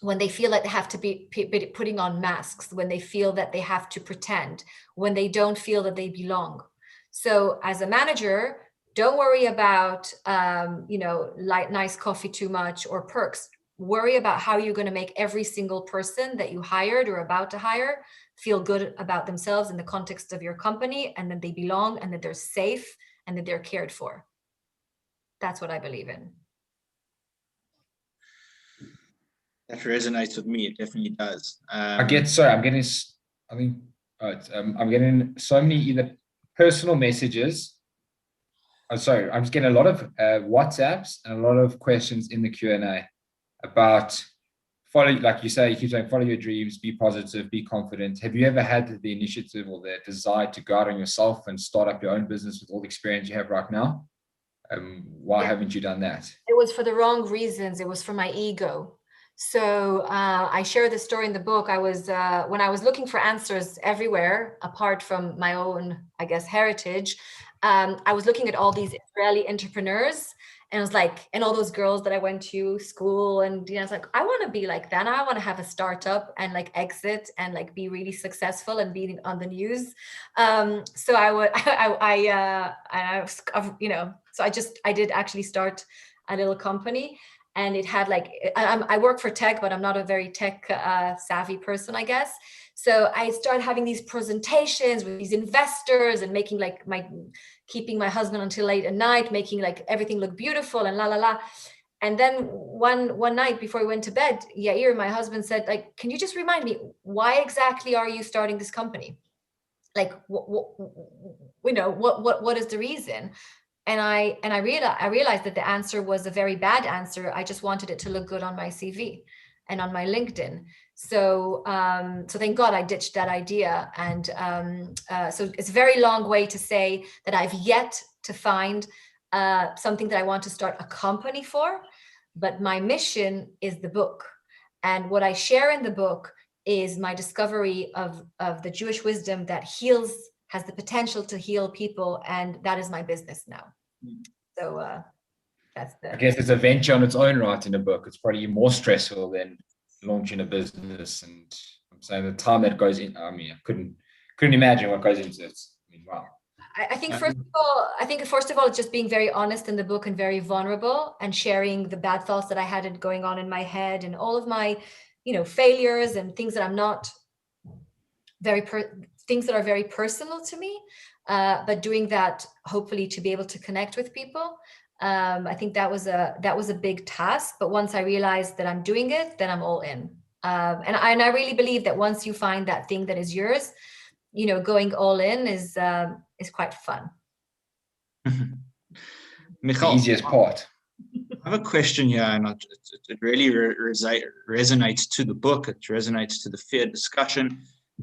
C: when they feel that they have to be putting on masks, when they feel that they have to pretend, when they don't feel that they belong. So as a manager, don't worry about nice coffee too much or perks. Worry about how you're going to make every single person that you hired or about to hire feel good about themselves in the context of your company, and that they belong and that they're safe and that they're cared for. That's what I believe in.
D: That resonates with me. It definitely does.
A: I'm getting so many either personal messages. I'm just getting a lot of WhatsApps and a lot of questions in the Q&A about like you say, you keep saying, follow your dreams, be positive, be confident. Have you ever had the initiative or the desire to go out on yourself and start up your own business with all the experience you have right now? Why haven't you done that?
C: It was for the wrong reasons. It was for my ego. So I share this story in the book. I was when I was looking for answers everywhere, apart from my own, I guess, heritage. I was looking at all these Israeli entrepreneurs, and I was like, and all those girls that I went to school, and I was like, I want to be like that. I want to have a startup and like exit and like be really successful and be on the news. So I did actually start a little company. And it had like, I work for tech, but I'm not a very tech savvy person, I guess. So I started having these presentations with these investors and making like keeping my husband until late at night, making like everything look beautiful and la la la. And then one night before we went to bed, Yair, my husband, said, like, can you just remind me, why exactly are you starting this company? Like, what is the reason? And I realized that the answer was a very bad answer. I just wanted it to look good on my CV and on my LinkedIn. So thank God I ditched that idea. And so it's a very long way to say that I've yet to find something that I want to start a company for. But my mission is the book. And what I share in the book is my discovery of the Jewish wisdom that has the potential to heal people, and that is my business now. So that's
A: I guess it's a venture on its own, right? In a book, it's probably more stressful than launching a business. And I'm saying the time that goes in, I mean, I couldn't imagine what goes into it. I mean, wow.
C: I think first of all, it's just being very honest in the book and very vulnerable, and sharing the bad thoughts that I had going on in my head, and all of my, failures and things that I'm not things that are very personal to me. But doing that, hopefully, to be able to connect with people. I think that was a big task. But once I realized that I'm doing it, then I'm all in. And I really believe that once you find that thing that is yours, going all in is quite fun.
D: Michal,
A: the easiest part.
D: I have a question here, and it really resonates to the book. It resonates to the fear discussion,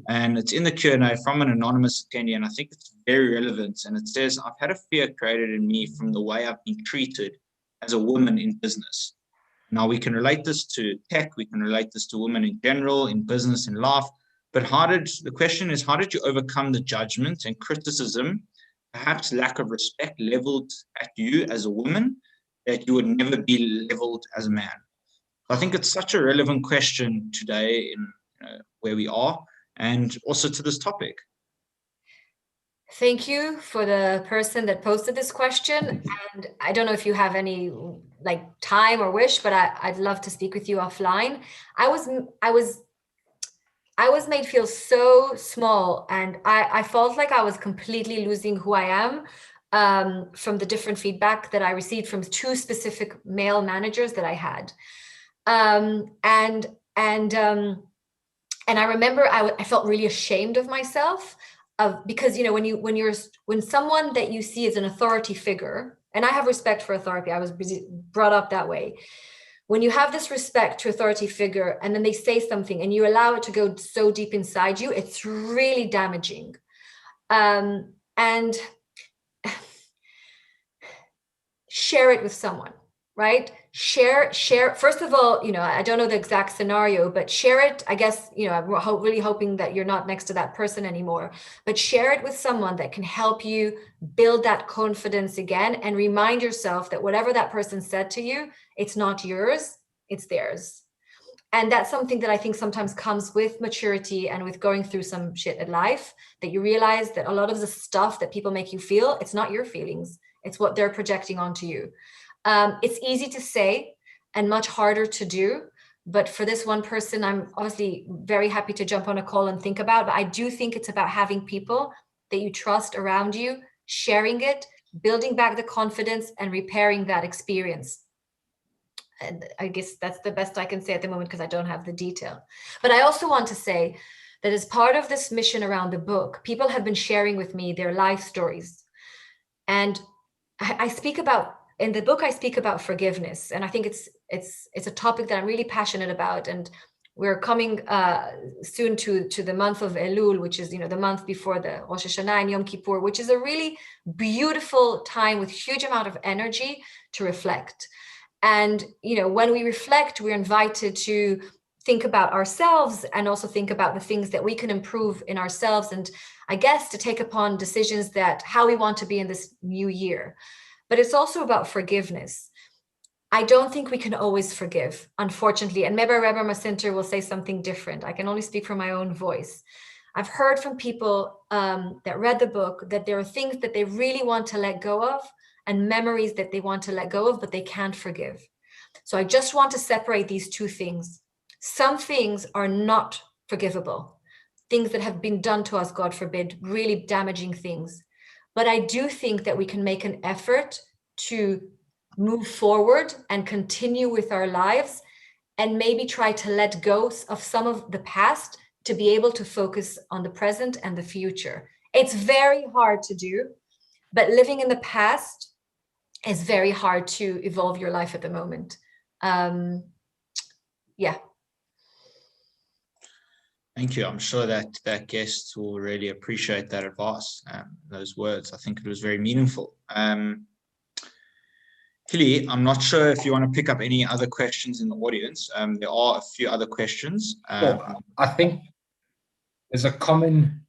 D: and it's in the Q&A from an anonymous attendee, and I think it's very relevant. And it says, I've had a fear created in me from the way I've been treated as a woman in business. Now, we can relate this to tech, we can relate this to women in general, in business, in life, but the question is, how did you overcome the judgment and criticism, perhaps lack of respect leveled at you as a woman, that you would never be leveled as a man? I think it's such a relevant question today in where we are, and also to this topic.
C: Thank you for the person that posted this question. And I don't know if you have any time or wish, but I'd love to speak with you offline. I was made feel so small, and I felt like I was completely losing who I am from the different feedback that I received from 2 specific male managers that I had. And I remember I felt really ashamed of myself, because when someone that you see as an authority figure, and I have respect for authority, I was brought up that way. When you have this respect to authority figure, and then they say something and you allow it to go so deep inside you, it's really damaging. And share it with someone, right? Share. First of all, I don't know the exact scenario, but share it. I guess, I'm really hoping that you're not next to that person anymore, but share it with someone that can help you build that confidence again, and remind yourself that whatever that person said to you, it's not yours, it's theirs. And that's something that I think sometimes comes with maturity and with going through some shit in life, that you realize that a lot of the stuff that people make you feel, it's not your feelings, it's what they're projecting onto you. It's easy to say and much harder to do. But for this one person, I'm obviously very happy to jump on a call and think about. But I do think it's about having people that you trust around you, sharing it, building back the confidence, and repairing that experience. And I guess that's the best I can say at the moment, because I don't have the detail. But I also want to say that as part of this mission around the book, people have been sharing with me their life stories. And in the book, I speak about forgiveness, and I think it's a topic that I'm really passionate about. And we're coming soon to the month of Elul, which is the month before the Rosh Hashanah and Yom Kippur, which is a really beautiful time with huge amount of energy to reflect. And when we reflect, we're invited to think about ourselves, and also think about the things that we can improve in ourselves, and I guess to take upon decisions that how we want to be in this new year. But it's also about forgiveness. I don't think we can always forgive, unfortunately. And maybe Rebbe Masinter will say something different. I can only speak from my own voice. I've heard from people that read the book that there are things that they really want to let go of, and memories that they want to let go of, but they can't forgive. So I just want to separate these 2 things. Some things are not forgivable, things that have been done to us, God forbid, really damaging things. But I do think that we can make an effort to move forward and continue with our lives, and maybe try to let go of some of the past to be able to focus on the present and the future. It's very hard to do, but living in the past is very hard to evolve your life at the moment. Yeah.
D: Thank you. I'm sure that guests will really appreciate that advice, those words. I think it was very meaningful. Hilly, I'm not sure if you want to pick up any other questions in the audience. There are a few other questions.
A: I think there's a common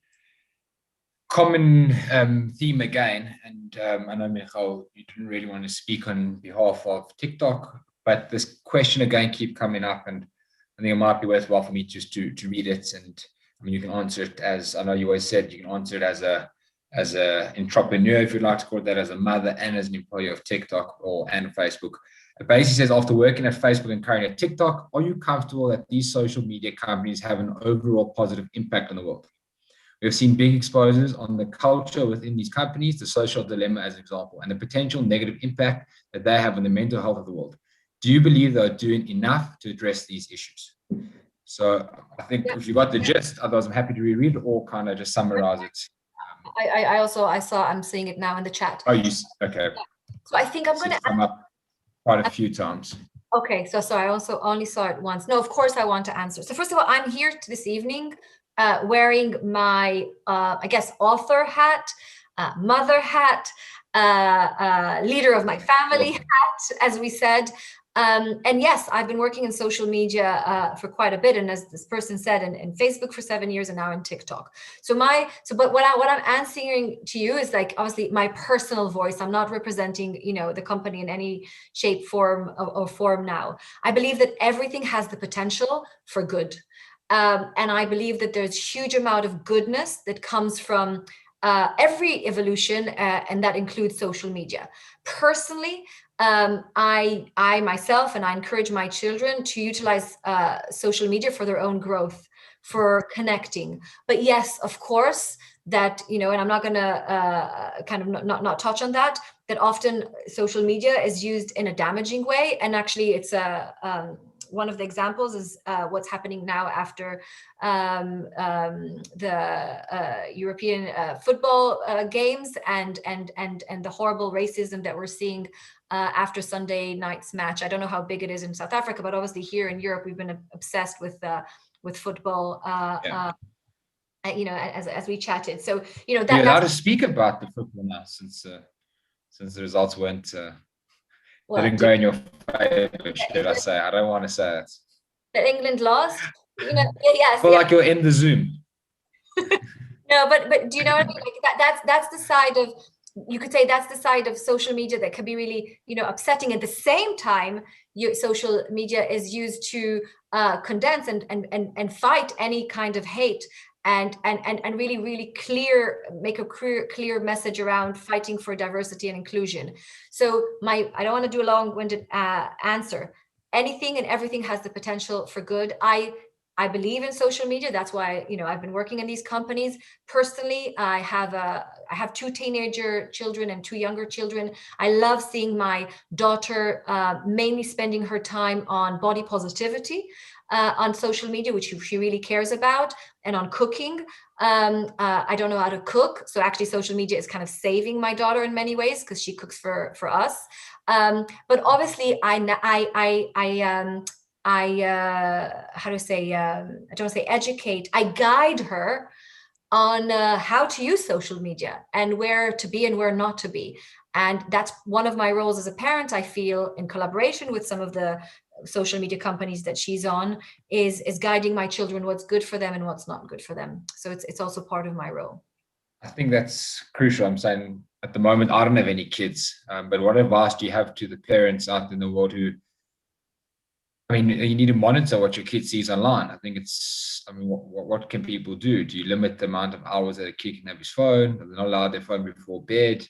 A: theme again, and I know, Michal, you didn't really want to speak on behalf of TikTok, but this question again keep coming up, and I think it might be worthwhile for me just to read it. And I mean, you can answer it as, I know you always said, you can answer it as a entrepreneur, if you'd like to call it that, as a mother and as an employee of TikTok and Facebook. It basically says, after working at Facebook and currently at TikTok, are you comfortable that these social media companies have an overall positive impact on the world? We've seen big exposures on the culture within these companies, the social dilemma as an example, and the potential negative impact that they have on the mental health of the world. Do you believe they're doing enough to address these issues? So I think if you got the gist, otherwise I'm happy to reread or kind of just summarize it.
C: I'm seeing it now in the chat.
A: Oh, okay.
C: So I think I'm going to
A: come up quite a few times.
C: Okay, so sorry, I also only saw it once. No, of course I want to answer. So first of all, I'm here this evening wearing my, I guess, author hat, mother hat, leader of my family hat, as we said. And yes, I've been working in social media for quite a bit, and as this person said, in Facebook for 7 years, and now in TikTok. But what I'm answering to you is like obviously my personal voice. I'm not representing, the company in any shape, form, or form now. I believe that everything has the potential for good, and I believe that there's huge amount of goodness that comes from every evolution, and that includes social media. Personally, I myself, and I encourage my children to utilize social media for their own growth, for connecting. But yes, of course, that, and I'm not going to kind of not touch on that often social media is used in a damaging way. And actually it's one of the examples is what's happening now after the European football games and the horrible racism that we're seeing after Sunday night's match. I don't know how big it is in South Africa, but obviously here in Europe, we've been obsessed with football. As we chatted. So
A: you're allowed to speak about the football now, since the results didn't go in your favor, should I say? I don't want to say it.
C: That England lost? Yes.
A: I feel like you're in the Zoom.
C: No, but do you know what I mean? Like that's the side of, you could say that's the side of social media that can be really, upsetting. At the same time, social media is used to condense and fight any kind of hate. And really, really make a clear message around fighting for diversity and inclusion. So I don't want to do a long-winded answer. Anything and everything has the potential for good. I believe in social media. That's why, I've been working in these companies. Personally, I have 2 teenager children and 2 younger children. I love seeing my daughter mainly spending her time on body positivity on social media, which she really cares about, and on cooking. I don't know how to cook, so actually social media is kind of saving my daughter in many ways because she cooks for us. But obviously, I don't want to say educate. I guide her on how to use social media and where to be and where not to be. And that's one of my roles as a parent, I feel, in collaboration with some of the social media companies that she's on, is guiding my children what's good for them and what's not good for them. So it's also part of my role.
A: I think that's crucial. I'm saying at the moment, I don't have any kids, but what advice do you have to the parents out in the world who, you need to monitor what your kid sees online. I think what can people do? Do you limit the amount of hours that a kid can have his phone? Are they not allowed their phone before bed?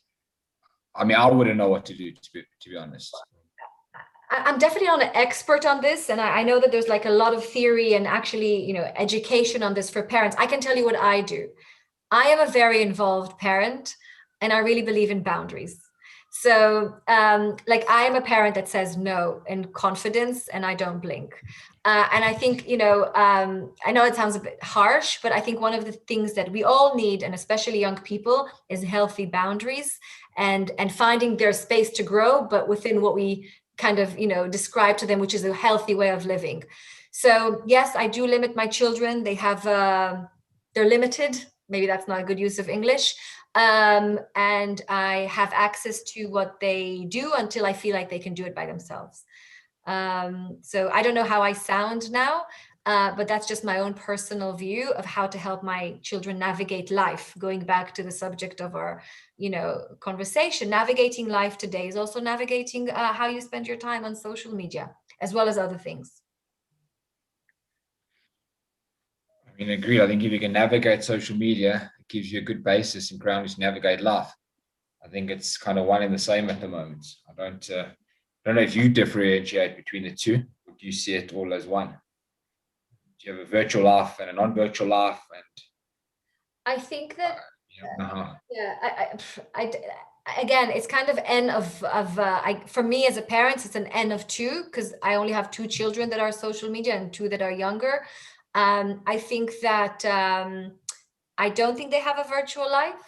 A: I wouldn't know what to do, to be honest.
C: I'm definitely not an expert on this. And I know that there's like a lot of theory and actually, education on this for parents. I can tell you what I do. I am a very involved parent, and I really believe in boundaries. So I am a parent that says no in confidence, and I don't blink. And I think, I know it sounds a bit harsh, but I think one of the things that we all need, and especially young people, is healthy boundaries and finding their space to grow, but within what we kind of, describe to them, which is a healthy way of living. So yes, I do limit my children. They have, they're limited maybe that's not a good use of English. And I have access to what they do until I feel like they can do it by themselves. So I don't know how I sound now, but that's just my own personal view of how to help my children navigate life. Going back to the subject of our, conversation, navigating life today is also navigating how you spend your time on social media, as well as other things.
A: I mean, agreed. I think if you can navigate social media, it gives you a good basis and ground to navigate life. I think it's kind of one and the same at the moment. I don't know if you differentiate between the two, or do you see it all as one? Do you have a virtual life and a non-virtual life? And
C: I think that
A: uh-huh.
C: Again, it's kind of n of for me as a parent, it's an n of 2, because I only have 2 children that are social media and 2 that are younger. I think that I don't think they have a virtual life,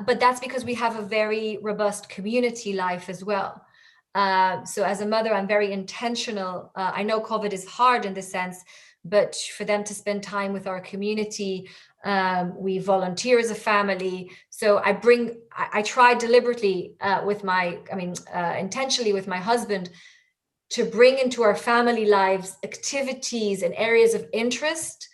C: but that's because we have a very robust community life as well. So as a mother, I'm very intentional. I know COVID is hard in this sense, but for them to spend time with our community, we volunteer as a family. So I try deliberately intentionally with my husband to bring into our family lives activities and areas of interest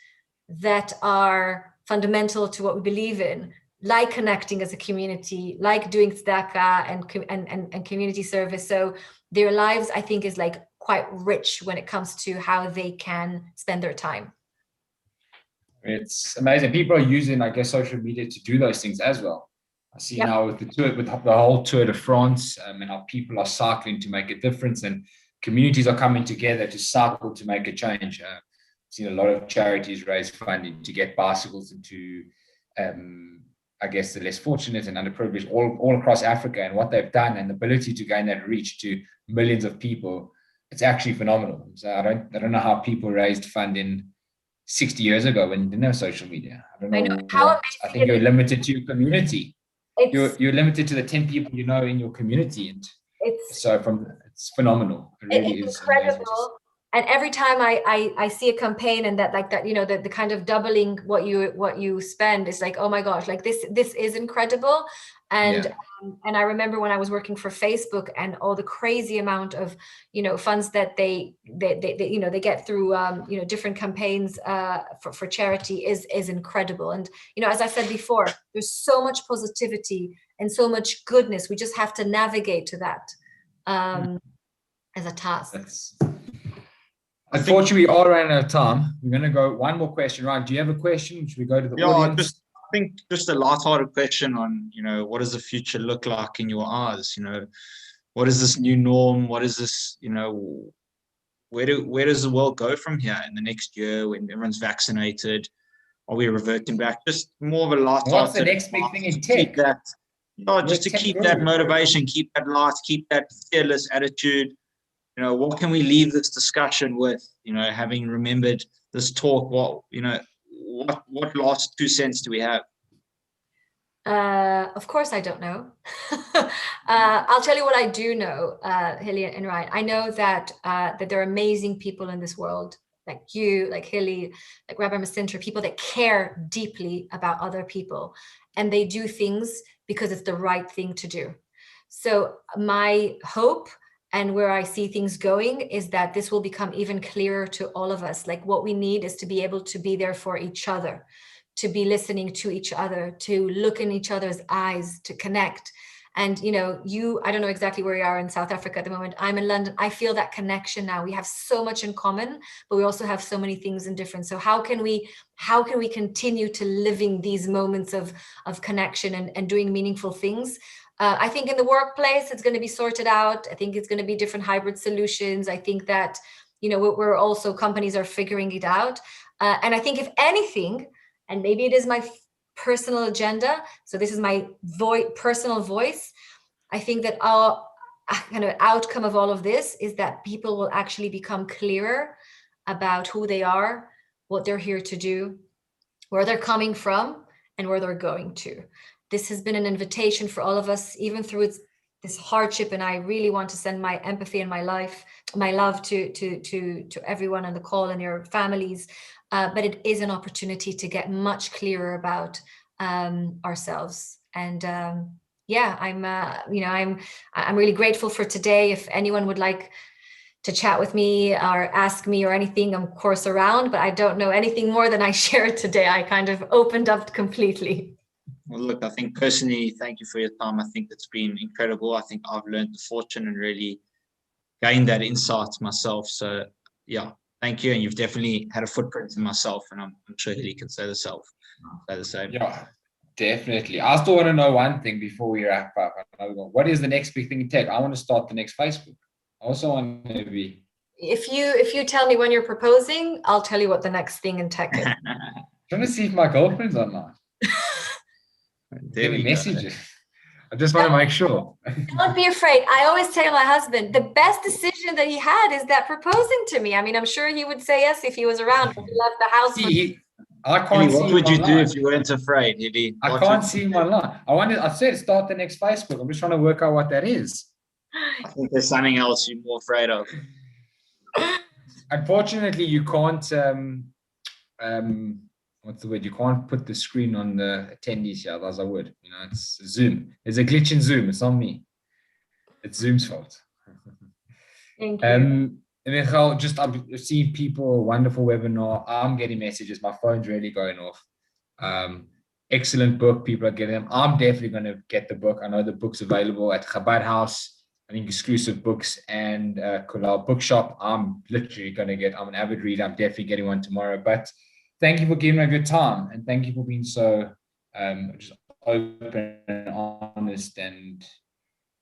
C: that are fundamental to what we believe in, like connecting as a community, like doing tzedakah and community service. So their lives, I think, is like quite rich when it comes to how they can spend their time.
A: It's amazing. People are using, I guess, social media to do those things as well. I see now with the whole Tour de France, and how people are cycling to make a difference, and communities are coming together to cycle to make a change. I've seen a lot of charities raise funding to get bicycles into, I guess, the less fortunate and underprivileged all across Africa. And what they've done and the ability to gain that reach to millions of people, it's actually phenomenal. So I don't know how people raised funding 60 years ago when you didn't have social media. I don't know. I think you're limited to your community. You're limited to the 10 people you know in your community, and it's phenomenal. It really is
C: incredible. And every time I see a campaign and that, like that, the kind of doubling what you spend is like, oh my gosh, like this is incredible. And and I remember when I was working for Facebook and all the crazy amount of funds that they get through different campaigns for charity is incredible. And as I said before, there's so much positivity and so much goodness. We just have to navigate to that as a task.
A: Unfortunately, we are running out of time. We're going to go one more question. Ryan, do you have a question? Should we go to the audience?
D: I think just a lighthearted question on, what does the future look like in your eyes? What is this new norm? What is this, where does the world go from here in the next year when everyone's vaccinated? Are we reverting back? Just more of a lighthearted.
A: What's the next big thing in tech?
D: Just to keep that motivation, keep that light, keep that fearless attitude. What can we leave this discussion with? Having remembered this talk, what last 2 cents do we have?
C: Of course, I don't know. I'll tell you what I do know, Hilly and Ryan. I know that there are amazing people in this world, like you, like Hilly, like Rabbi Masintra, people that care deeply about other people, and they do things because it's the right thing to do. So my hope and where I see things going is that this will become even clearer to all of us. Like what we need is to be able to be there for each other, to be listening to each other, to look in each other's eyes, to connect. And, I don't know exactly where you are in South Africa at the moment. I'm in London. I feel that connection now. We have so much in common, but we also have so many things in different. So how can we continue to living these moments of connection and doing meaningful things? I think in the workplace, it's going to be sorted out. I think it's going to be different hybrid solutions. I think that, we're also, companies are figuring it out. And I think if anything, and maybe it is my personal agenda, so this is my personal voice, I think that our kind of outcome of all of this is that people will actually become clearer about who they are, what they're here to do, where they're coming from, and where they're going to. This has been an invitation for all of us, even through this hardship, and I really want to send my empathy and my love to everyone on the call and your families. but it is an opportunity to get much clearer about ourselves. And yeah, I'm really grateful for today. If anyone would like to chat with me or ask me or anything, I'm of course around, but I don't know anything more than I shared today. I kind of opened up completely.
D: Well, look, I think personally, thank you for your time. I think it's been incredible. I think I've learned the fortune and really gained that insight myself. So yeah, thank you. And you've definitely had a footprint in myself, and I'm sure Hilly can say the same.
A: Yeah, definitely. I still want to know one thing before we wrap up. What is the next big thing in tech? I want to start the next Facebook. I also want to be.
C: If you tell me when you're proposing, I'll tell you what the next thing in tech is.
A: Trying to see if my girlfriend's online.
D: There we
A: messages. I just want to make sure.
C: Don't be afraid. I always tell my husband the best decision that he had is that proposing to me. I mean, I'm sure he would say yes if he was around, but he left the house.
A: I can't see.
D: What would you do if you weren't afraid, Hilly?
A: I can't see him online. I said start the next Facebook. I'm just trying to work out what that is.
D: I think there's something else you're more afraid of.
A: Unfortunately, you can't. What's the word? You can't put the screen on the attendees here, as I would. You know, it's Zoom. There's a glitch in Zoom. It's not me. It's Zoom's fault.
C: Thank you.
A: Michal, I've received people, wonderful webinar. I'm getting messages. My phone's really going off. Excellent book. People are getting them. I'm definitely going to get the book. I know the book's available at Chabad House. I think exclusive books and Kulal Bookshop. I'm literally going to get. I'm an avid reader. I'm definitely getting one tomorrow. But thank you for giving me a good time, and thank you for being so just open and honest and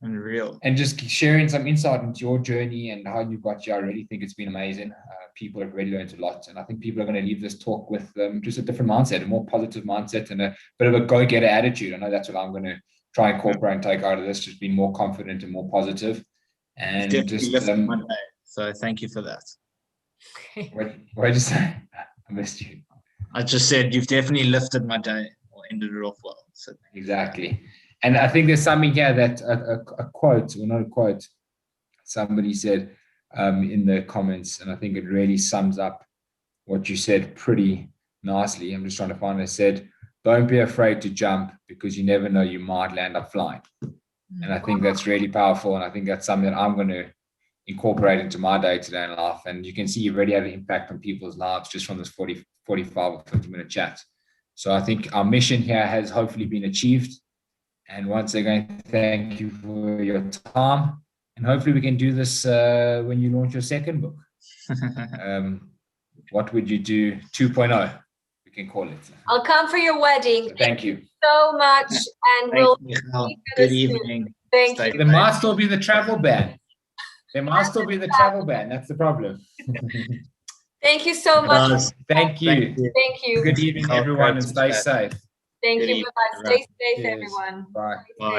D: real,
A: and just sharing some insight into your journey and how you got here. I really think it's been amazing. People have really learned a lot, and I think people are going to leave this talk with just a different mindset, a more positive mindset, and a bit of a go-getter attitude. I know that's what I'm going to try and incorporate and take out of this, just being more confident and more positive. And just
D: my day. So thank you for that.
A: What did you say? I missed you.
D: I just said you've definitely lifted my day or ended it off well. So
A: exactly. And I think there's something here that a quote, or not a quote, somebody said in the comments, and I think it really sums up what you said pretty nicely. I'm just trying to find it. It said, don't be afraid to jump because you never know, you might land up flying. And I think that's really powerful. And I think that's something that I'm going to incorporate into my day-to-day life. And you can see you've already had an impact on people's lives just from this 45 or 50-minute chat. So I think our mission here has hopefully been achieved. And once again, thank you for your time. And hopefully we can do this when you launch your second book. What would you do 2.0? We can call it.
C: I'll come for your wedding.
A: So thank you
C: so much. And
D: we'll good evening.
C: Thank you.
A: There might still be the travel ban. That's the problem.
C: Thank you so much.
A: Thank you.
C: Thank you.
A: Good evening, everyone, and stay safe.
C: Thank you. Bye-bye. Stay safe,
A: Cheers.
C: everyone.
A: Bye.
D: Bye.